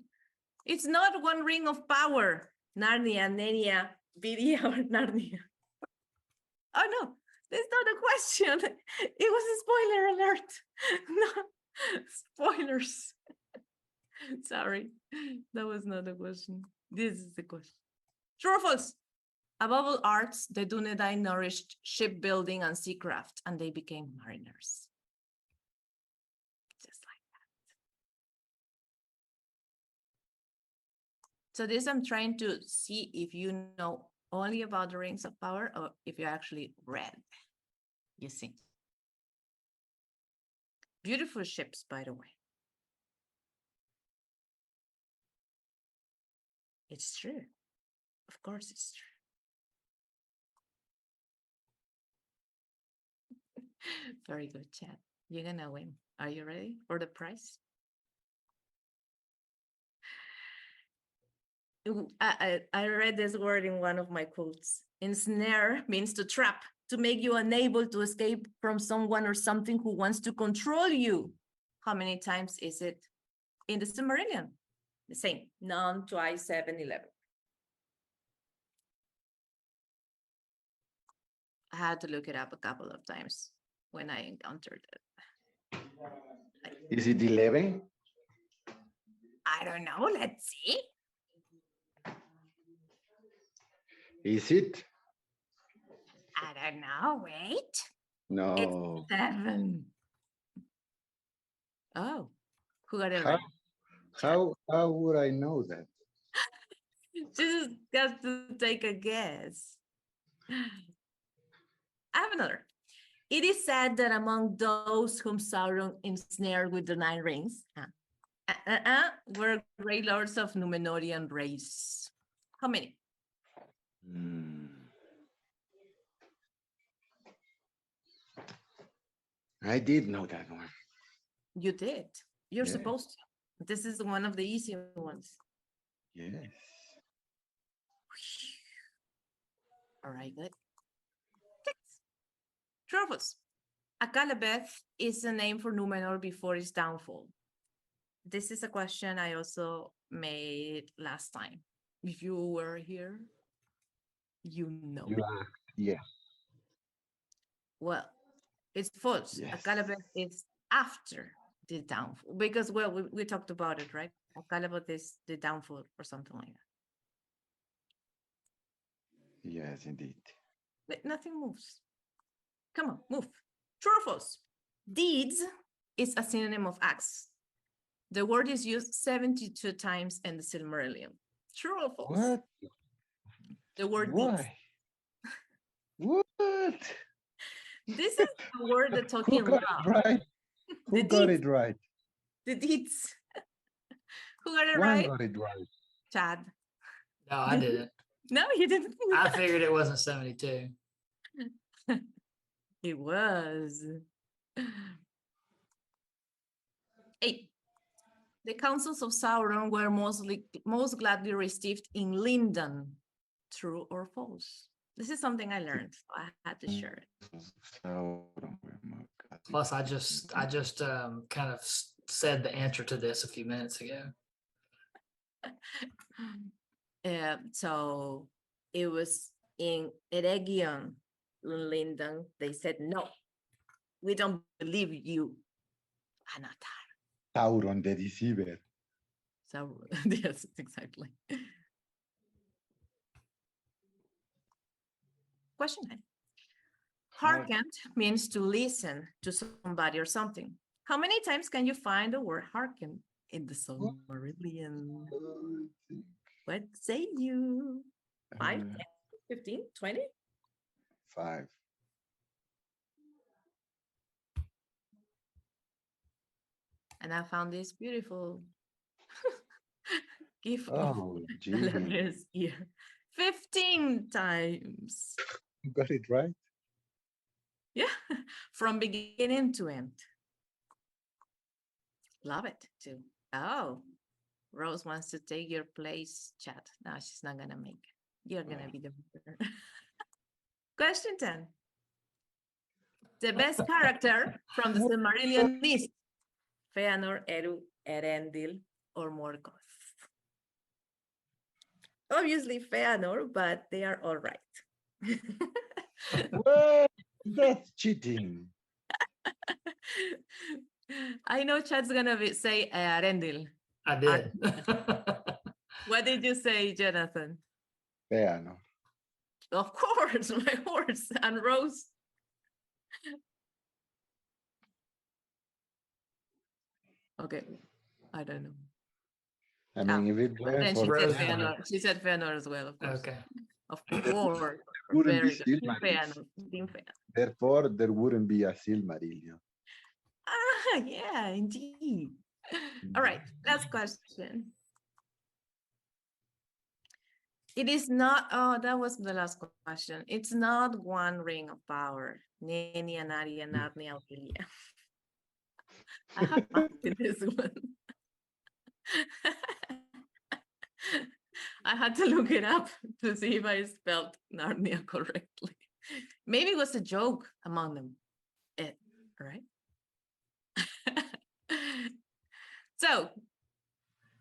It's not one ring of power. Narnia, Nenia, Vidia, or Narnia. Oh no, that's not a question. It was a spoiler alert. No, spoilers. Sorry, that was not a question. This is the question. True or false? Above all arts, the Dunedain nourished shipbuilding and seacraft, and they became mariners. Just like that. So this I'm trying to see if you know only about the Rings of Power or if you actually read. You see. Beautiful ships, by the way. It's true. Of course it's true. Very good, Chad. You're gonna win. Are you ready for the prize? I read this word in one of my quotes. Ensnare means to trap, to make you unable to escape from someone or something who wants to control you. How many times is it in the Silmarillion? The same, none, twice, 7, 11. I had to look it up a couple of times when I encountered it. Is it 11? I don't know, let's see. Is it? I don't know, wait. No. It's 7. Oh, who got it How, right? how would I know that? Just got to take a guess. I have another. It is said that among those whom Sauron ensnared with the 9 rings were great lords of Númenórean race. How many? I did know that one. You did. You're Yeah. supposed to. This is one of the easy ones. Yes. All right, good. 6. True or false? Akalabeth is a name for Númenor before its downfall. This is a question I also made last time. If you were here, you know. You asked, yes. Well, it's false. Yes. Akalabeth is after the downfall because, well, we talked about it, right? Akalabeth is the downfall or something like that. Yes, indeed. But nothing moves. Come on, move. True or false? Deeds is a synonym of acts. The word is used 72 times in the Silmarillion. True or false? What? The word deeds. Why? What? This is the word that Who Tolkien got loved. it right? Who got deeds. it right? The deeds. Who got it One right? got it right. Chad. No, I didn't. No, you didn't. I figured it wasn't 72. It was. 8. The councils of Sauron were most gladly received in Lindon. True or false? This is something I learned, so I had to share it. Plus, I just kind of said the answer to this a few minutes ago. So it was in Eregion, Lindon. They said, no, we don't believe you, Anatar. Sauron the Deceiver. So, yes, exactly. Question 9. Hearken means to listen to somebody or something. How many times can you find the word hearken in the Silmarillion? What say you? 5, 10, 15, 20? 5. And I found this beautiful gift Oh, of gee. Galadriel's ear. 15 times. You got it right? Yeah, from beginning to end. Love it too. Oh, Rose wants to take your place, chat. No, she's not gonna make it. You're gonna be the winner. Question 10. The best character from the Silmarillion is Feanor, Eru, Erendil, or Morgoth. Obviously Feanor, but they are all right. What? That's cheating. I know chat's gonna say Erendil. I did. What did you say, Jonathan? Feanor. Of course, my horse. And Rose? Okay, I don't know. I mean, if it were Then for she said Rose. Feanor. She said Feanor as well, of course. Okay. Of course. wouldn't be Very good. Team Silmarils. Feanor. Team Feanor. Therefore, there wouldn't be a Silmarillion. Ah, yeah, indeed. All right, last question. It is not, oh, that was the last question. It's not one ring of power. Nenia, Nadia, Narnia, Ophelia. I have fun with this one. I had to look it up to see if I spelled Narnia correctly. Maybe it was a joke among them. Right? So,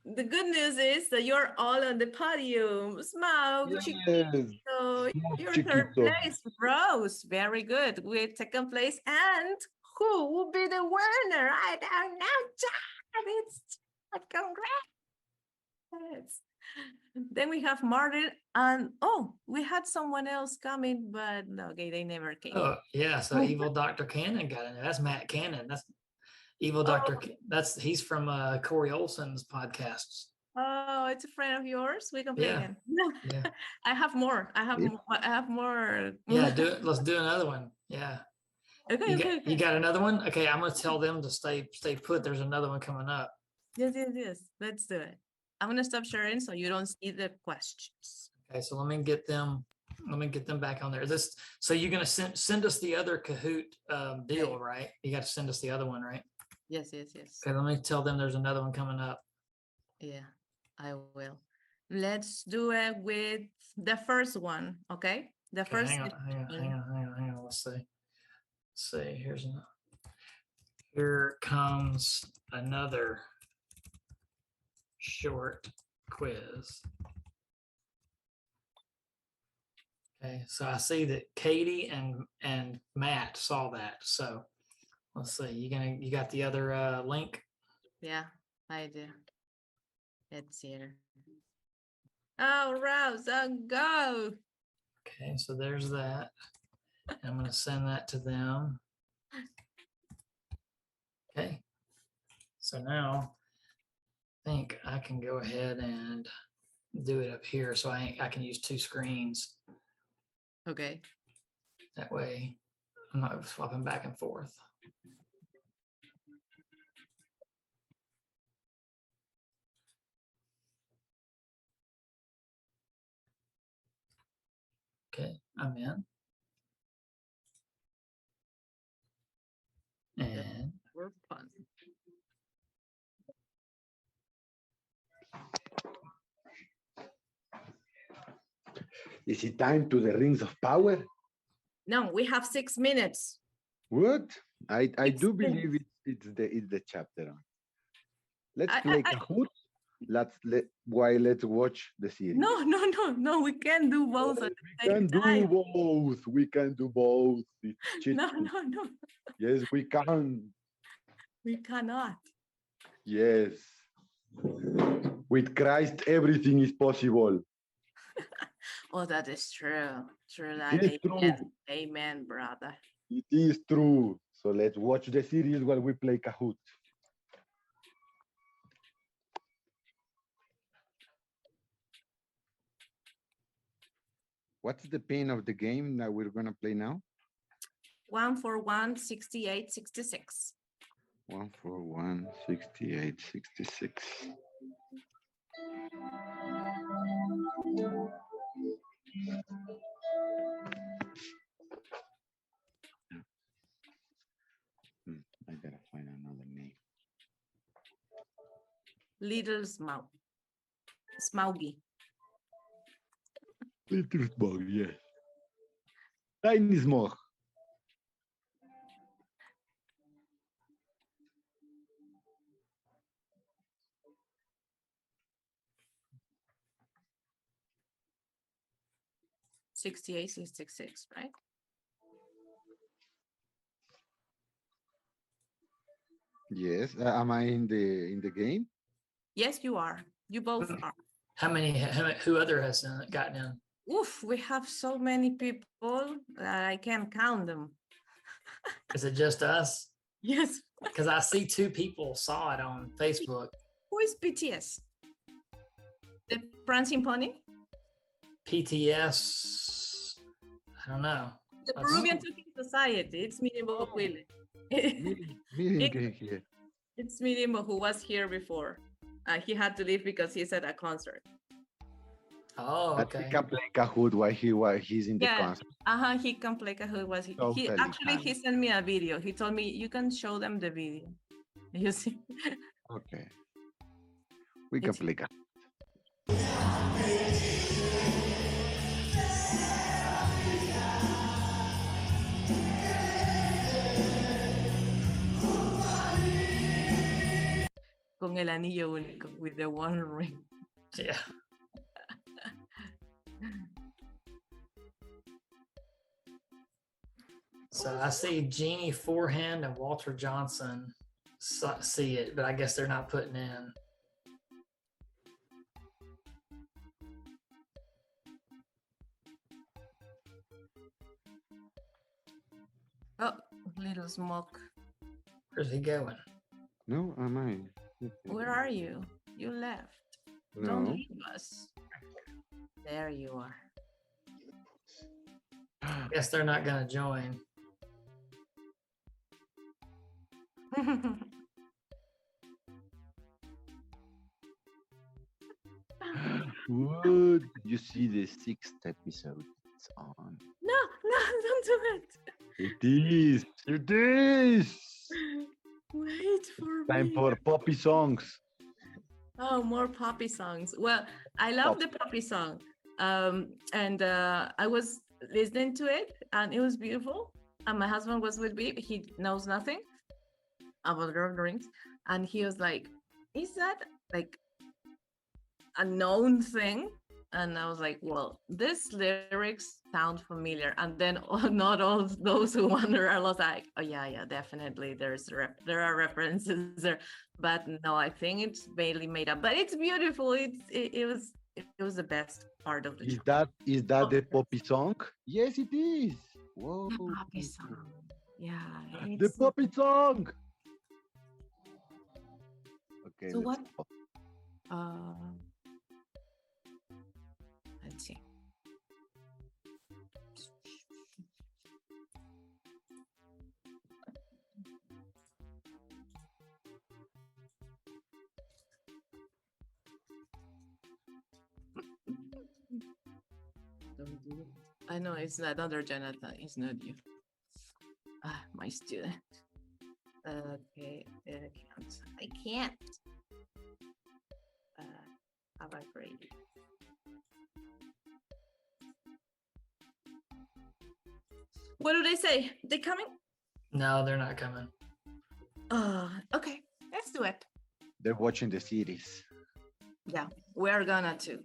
the good news is that you're all on the podium. Smaug, Yes. Chiquito, your third Chiquito. place. Rose, very good. With second place. And who will be the winner? I don't know, John. It's congrats. Then we have Martin and we had someone else coming, but okay, they never came. Oh, yeah. So Evil Dr. Cannon got in there. That's Matt Cannon. That's Evil Dr. He's from Corey Olson's podcasts. Oh, it's a friend of yours. We can play Yeah. again. Yeah. I have more. I have more. Yeah. Let's do another one. Yeah. Okay, You got another one? Okay. I'm going to tell them to stay put. There's another one coming up. Yes. Let's do it. I'm going to stop sharing so you don't see the questions. Okay. So let me get them back on there. So you're going to send us the other Kahoot deal, Okay. right? You got to send us the other one, right? Yes. Okay. Let me tell them there's another one coming up. Yeah, I will. Let's do it with the first one, okay? The Okay, first. hang on. Let's see. Here comes another short quiz. Okay, so I see that Katie and Matt saw that. So let's see. You got the other link? Yeah, I do. Let's see. Oh, Rose, go. Okay, so there's that. I'm going to send that to them. Okay. So now I think I can go ahead and do it up here. So I can use two screens. Okay. That way I'm not swapping back and forth. Okay, I'm in. And We're fun. Is it time to the rings of power? No, we have 6 minutes. What? I do Six believe minutes. it's the chapter on. Let's I- play I- Kahoot. Let's watch the series. No, we can't do both at We the can same time. do both. We can do both. It's cheating. No. Yes, we can. We cannot. Yes. With Christ, everything is possible. Oh, that is true. True. It is true. Amen, brother. It is true. So let's watch the series while we play Kahoot. What's the pin of the game that we're gonna play now? 141, 68, 66. 141, 68, 66. I gotta find another name. Little Smaugy. Little Smog, yes. Tiny Smog. $68, $66, right? Yes. Am I in the game? Yes, you are. You both are. Who other has gotten in? Oof, we have so many people that I can't count them. Is it just us? Yes. Because I see 2 people saw it on Facebook. Who is BTS? The Prancing Pony? PTS. I don't know. The Let's- Peruvian Talking Society. It's Mirimbokuile. Meeting here. It's Mirimbo who was here before. He had to leave because he's at a concert. Oh, But he okay. can play Kahoot while he's in the Yeah. concert. He can play Kahoot. He Totally actually can. he sent me a video. He told me you can show them the video. You see? Okay. We can It's- play Kahoot. Con el anillo único, with the one ring. Yeah. So I see Jeannie Forehand and Walter Johnson see it, but I guess they're not putting in. Oh, little smoke. Where's he going? No, am I? Where are you? You left. No. Don't leave us. There you are. I guess they're not going to join. Would you see the 6th episode? It's on. No, don't do it. It is. It is. Wait for Time me. for poppy songs. Oh, more poppy songs. Well, I love the poppy song. And I was listening to it and it was beautiful. And my husband was with me. He knows nothing about Lord of the Rings. And he was like, is that like a known thing? And I was like, well, these lyrics sound familiar. And then not all those who wonder are like, oh yeah, definitely. There are references there, but no, I think it's mainly made up. But it's beautiful. It was the best part of the Is show. that the poppy song? Yes, it is. Whoa. The poppy song. Yeah. The it's- poppy song. Okay. So let's what? go. Let's see. Don't do it. I know it's another Jonathan. It's not you. My student. Okay, I can't. Have a great. What do they say? They coming? No, they're not coming. Okay, let's do it. They're watching the series. Yeah, we're gonna too.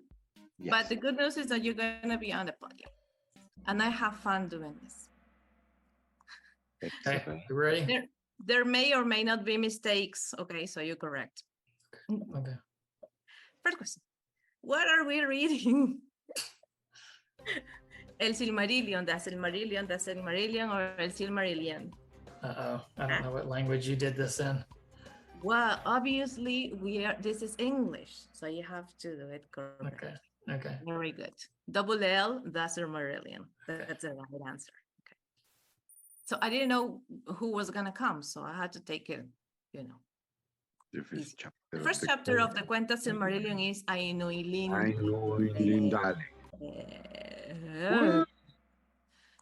Yes. But the good news is that you're gonna be on the podium, and I have fun doing this. Okay, Excellent. you ready? There may or may not be mistakes. Okay, so you're correct. Okay. First question: what are we reading? El Silmarillion, the Silmarillion, the Silmarillion, or El Silmarillion? Uh-oh. I don't know what language you did this in. Well, obviously this is English, so you have to do it correctly. Okay. Okay. Very good. Double L, the Silmarillion. That's the right answer. Okay. So I didn't know who was gonna come, so I had to take it, The first easy. chapter. The first chapter of the Quenta Silmarillion is Ainuilin. I know Lindale.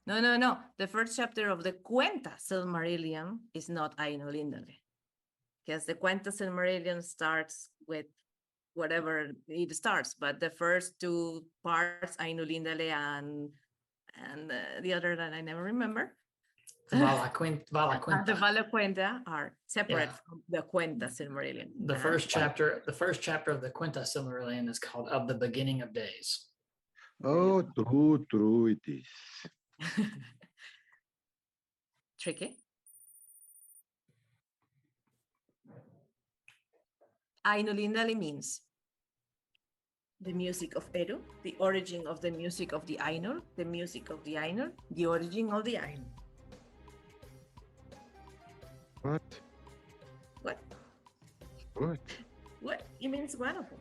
No. The first chapter of the Quenta Silmarillion is not Ainulindale. Because the Quenta Silmarillion starts with whatever it starts, but the first 2 parts, Ainulindale and the other that I never remember. Vala The Quenta. Vala Quenta are separate Yeah. from the Quenta Silmarillion. The first chapter of the Quenta Silmarillion is called Of the Beginning of Days. Oh, true it is. Tricky. Ainulindali means the music of Eru, the origin of the music of the Ainur, the music of the Ainur, the origin of the Ainur. What? What? What? What? It means wonderful.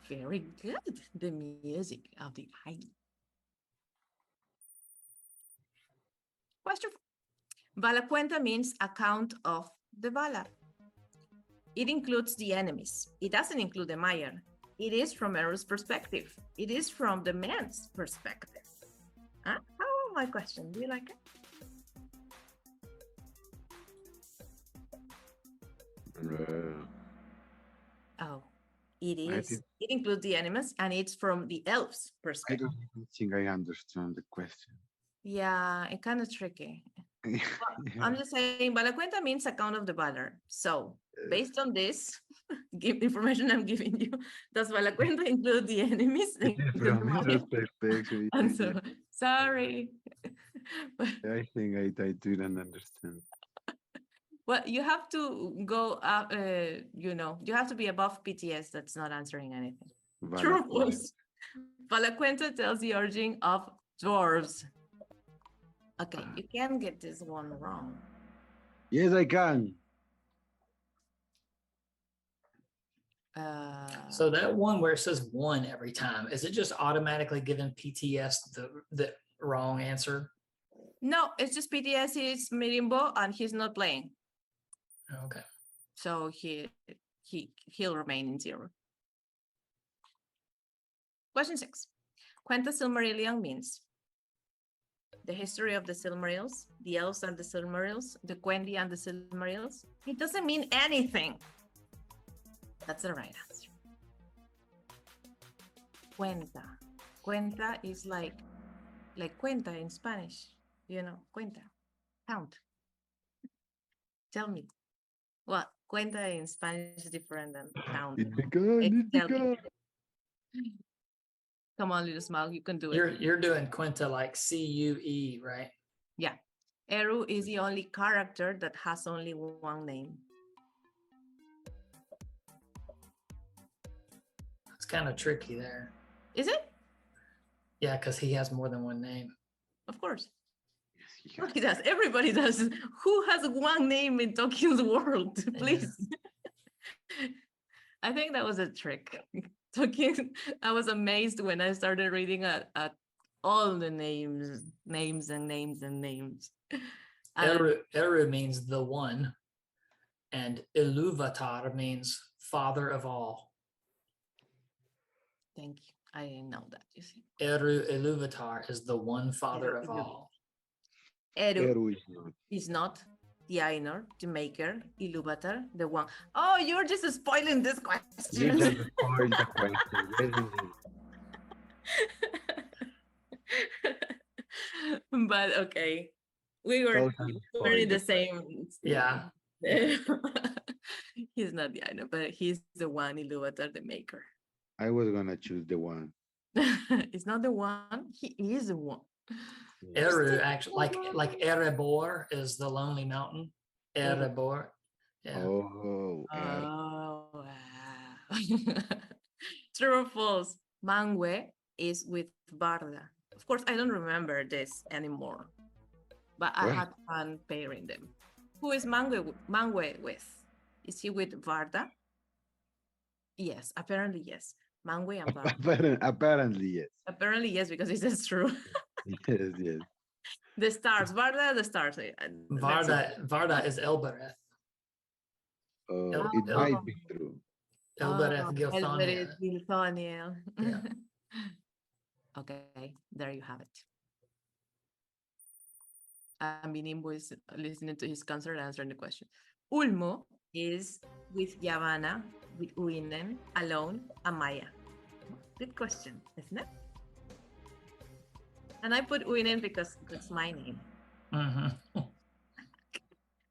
Very good. The music of the Ainur. Question 4. Valacuenta means account of the Valar. It includes the enemies. It doesn't include the Maiar. It is from Eru's perspective. It is from the man's perspective. Huh? How my question? Do you like it? Oh, it is. It includes the enemies, and it's from the elves' I perspective. don't even think I understand the question. Yeah, it's kind of tricky. Yeah. I'm just saying, Valacuenta means account of the Valar. So, based on this information I'm giving you, does Valacuenta include the enemies? From Eru's perspective, And so, sorry. I think I didn't understand. Well, you have to go up, you know, you have to be above PTS. That's not answering anything. True or false? Valacuenta tells the origin of dwarves. Okay, you can get this one wrong. Yes, I can. So that one where it says 1 every time, is it just automatically giving PTS the wrong answer? No, it's just PTS is Mirimbo and he's not playing. Okay. So he'll remain in 0. Question 6. Quenta Silmarillion means the history of the Silmarils, the elves and the Silmarils, the Quendi and the Silmarils. It doesn't mean anything. That's the right answer. Cuenta. Cuenta is like cuenta in Spanish. You know, cuenta. Count. Tell me. Well, cuenta in Spanish is different than count. Come on, little smile, you can do it. You're doing Quenta like CUE, right? Yeah. Eru is the only character that has only one name. It's kind of tricky there. Is it? Yeah, because he has more than one name. Of course. He does. Everybody does. Who has one name in Tolkien's world? Please. Yeah. I think that was a trick. Tolkien, I was amazed when I started reading at all the names. Eru means the one, and Ilúvatar means father of all. Thank you. I didn't know that, you see. Eru Ilúvatar is the one father of all. Eru is not the Ainur, the maker, Ilúvatar, the one. Oh, you're just spoiling this question. You just spoiled the question. But okay, we were in the same. Yeah. He's not the Ainur, but he's the one, Ilúvatar, the maker. I was gonna choose the one. It's not the one. He is the one. Eru, actually, like Erebor is the lonely mountain. Erebor. Yeah. Oh. Wow. True or false? Mangue is with Barda. Of course, I don't remember this anymore, but I had fun pairing them. Who is Mangue with? Is he with Varda? Yes, apparently yes. Mangue and Varda. Apparently yes. Apparently yes, because it says true. Yes. The stars, Varda, the stars. Varda is Elbereth. It might be true. Elbereth Gilthoniel. Gilthoniel. Yeah. Okay, there you have it. Mirimbo is listening to his concert and answering the question. Ulmo is with Yavanna, with Uinen, alone, and Maya. Good question, isn't it? And I put Uinen because it's my name. Mm-hmm.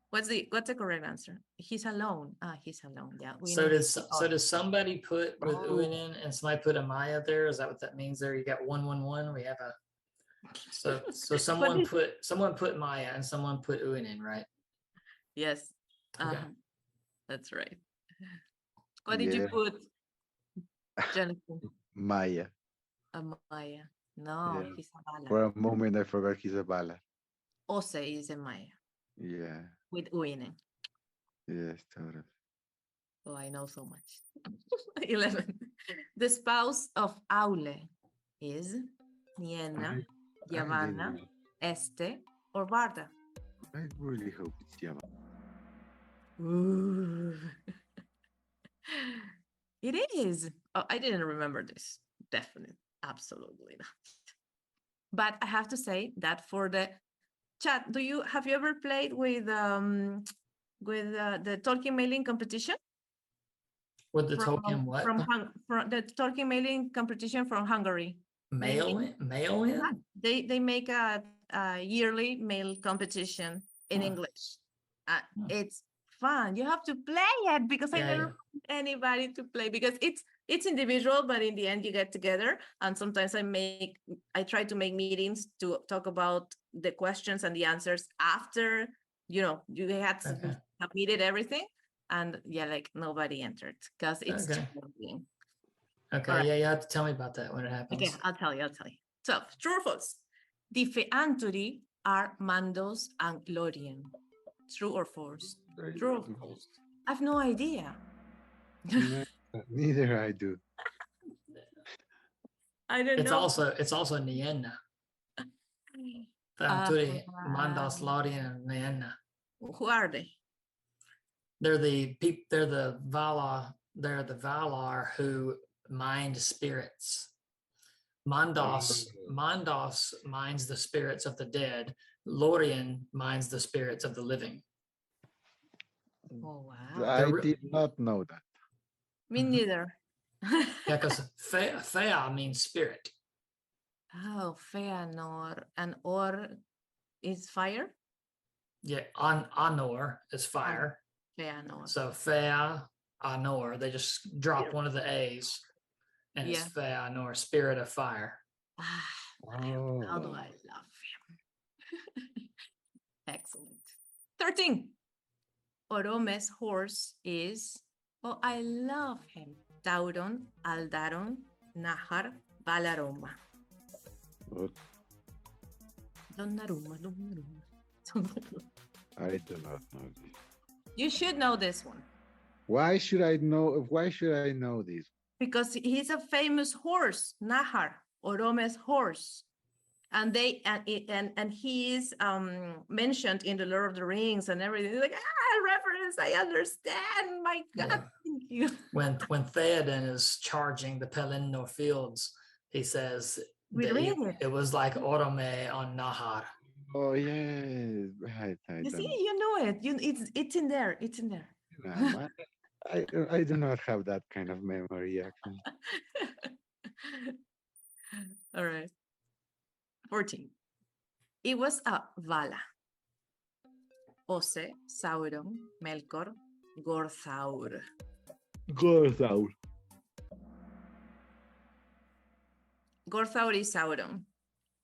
What's the correct answer? He's alone. He's alone. Yeah. So does somebody put with Uinen and somebody put a Maya there? Is that what that means? There you got 111. We have a so someone put Maya and someone put Uinen, right? Yes. Okay. That's right. What did you Yeah. put, Jonathan? Maya. Maya. No, Yeah. he's a Bala. For a moment, I forgot he's a Bala. Ose is a Maya Yeah. with Uine. Yes, totally. Oh, I know so much. 11. The spouse of Aule is Niena, I Yavanna, really- Este, or Varda. I really hope it's Yama. Ooh. It is. Oh, I didn't remember this. Definitely. Absolutely not. But I have to say that for the chat, have you ever played with the Tolkien mailing competition? With the Tolkien what? From the Tolkien mailing competition from Hungary. Mail in? They make a yearly mail competition in Huh. English. Hmm. It's fun. You have to play it because I Yeah, never found anybody to play because it's individual, but in the end you get together. And sometimes I try to make meetings to talk about the questions and the answers after you had Okay. submitted everything. And yeah, like nobody entered because it's Okay. challenging. Okay, All right. yeah, you have to tell me about that when it happens. Okay, I'll tell you. So, true or false? The Feanturi are Mandos and Lorien. True or false? True or false? I have no idea. No, neither I do. I don't It's know. also Nienna. Feanturi, Mandos, Lorien, and Nienna. Who are they? They're the Valar who mind spirits. Mandos minds the spirits of the dead. Lorien minds the spirits of the living. Oh, wow. I did not know that. Me neither. Yeah, because Fea means spirit. Oh, Feanor. And Or is fire? Yeah, Anor is fire. Feanor. So Fea, Anor, they just drop Yeah. one of the A's, and Yeah. it's Fea, Anor, spirit of fire. How do I love him? Excellent. 13. Orome's horse is, I love him. Tauron, Aldaron, Nahar, Balaroma. What? Donnarumma. I do not know this. You should know this one Why should I know this? because he's a famous horse, Nahar, Orome's horse. And he is mentioned in the Lord of the Rings and everything. Like, reference, I understand. My God, Yeah. thank you. When Theoden is charging the Pelennor fields, he says We that read it. it was like Orome on Nahar. Oh yes, right. You see, you know it. It's in there. It's in there. I do not have that kind of memory actually. All right. 14. It was a Vala. Ose, Sauron, Melkor, Gorthaur. Gorthaur is Sauron.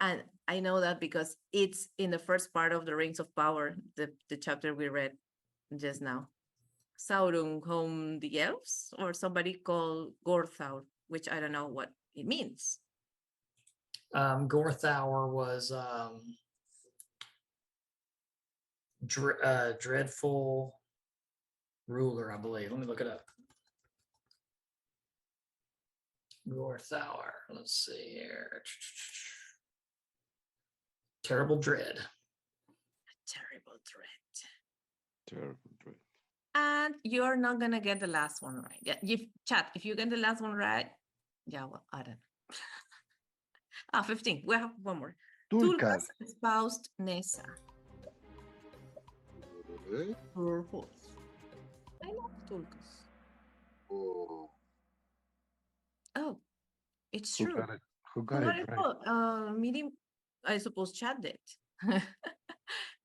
And I know that because it's in the first part of the Rings of Power, the chapter we read just now. Sauron home the elves, or somebody called Gorthaur, which I don't know what it means. Gorthaur was dreadful ruler, I believe. Let me look it up. Gorthaur. Let's see here. Terrible dread. Terrible dread. Terrible dread. And you're not gonna get the last one right. Yeah, if you get the last one right, yeah, well, I don't know. 15. We have one more. Tulkas. Espoused Nessa. Her horse. I love Tulkas. Oh, it's Who true. got it? Who got it right? Meeting, I suppose Chad did.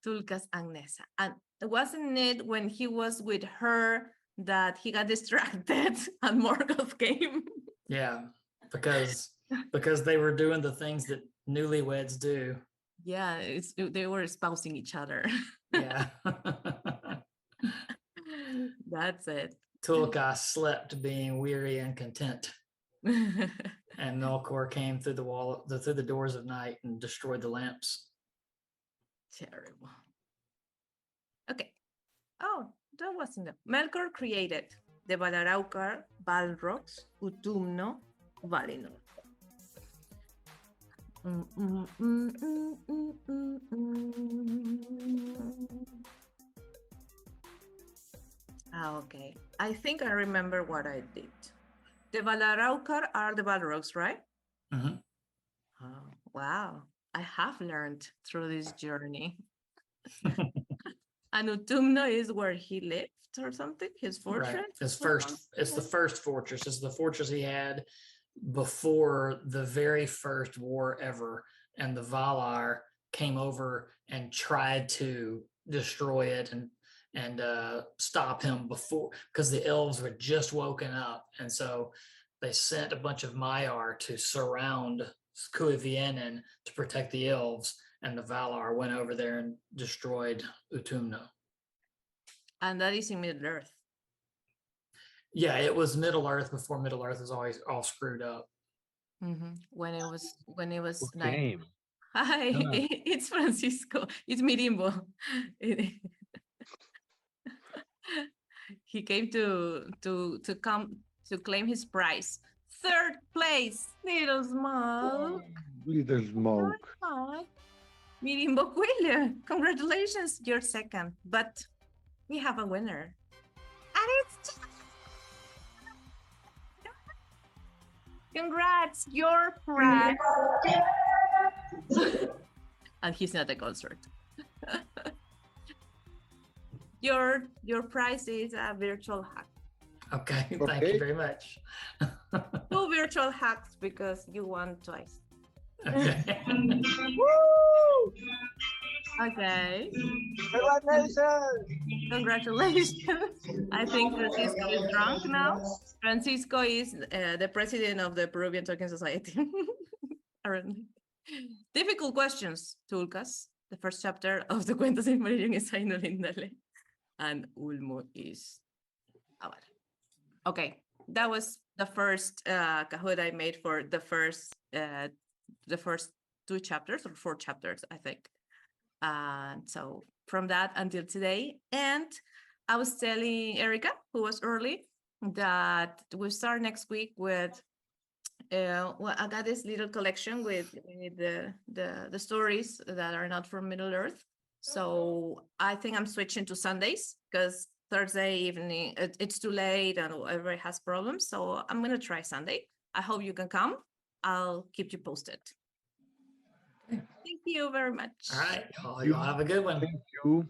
Tulkas and Nessa. And wasn't it when he was with her that he got distracted and Morgoth came? Yeah, because they were doing the things that newlyweds do. Yeah, they were espousing each other. Yeah. That's it. Tulka slept being weary and content. And Melkor came through the doors of night and destroyed the lamps. Terrible. Okay. Oh, that wasn't it. Melkor created the Valaraukar, Balrogs, Utumno, Valinor. Okay. I think I remember what I did. The Valaraukar are the Balrogs, right? Mhm. Oh, wow. I have learned through this journey. And Utumno is where he lived or something, his fortress. Right. It's or the first fortress. It's the fortress he had before the very first war ever. And the Valar came over and tried to destroy it and stop him before, because the elves were just woken up. And so they sent a bunch of Maiar to surround Cuiviénen to protect the elves. And the Valar went over there and destroyed Utumno. And that is in Middle Earth. Yeah, it was Middle Earth before Middle Earth was always all screwed up. When it was Good night. game. Hi, Yeah. it's Francisco. It's Mirimbo. He came to come to claim his prize. Third place, little small. Little smoke. Hi. Mirimbokuile, congratulations, you're second. But we have a winner. And it's congrats, your prize. And he's not a concert. Your prize is a virtual hug. Okay, thank Okay. you very much. 2 virtual hugs because you won twice. Okay. Okay. Congratulations! Congratulations. I think Francisco is drunk now. Francisco is the president of the Peruvian Tolkien Society. Apparently. Difficult questions, Tulkas. The first chapter of the Quenta Silmarillion is Ainul Indale. And Ulmo is Avar. Okay, that was the first Kahoot I made for the first 2 chapters or 4 chapters, I think. So from that until today, and I was telling Erica, who was early, that we start next week with. Well, I got this little collection with the stories that are not from Middle Earth. So I think I'm switching to Sundays because Thursday evening it's too late and everybody has problems. So I'm gonna try Sunday. I hope you can come. I'll keep you posted. Thank you very much. All right, y'all have a good one. Thank you.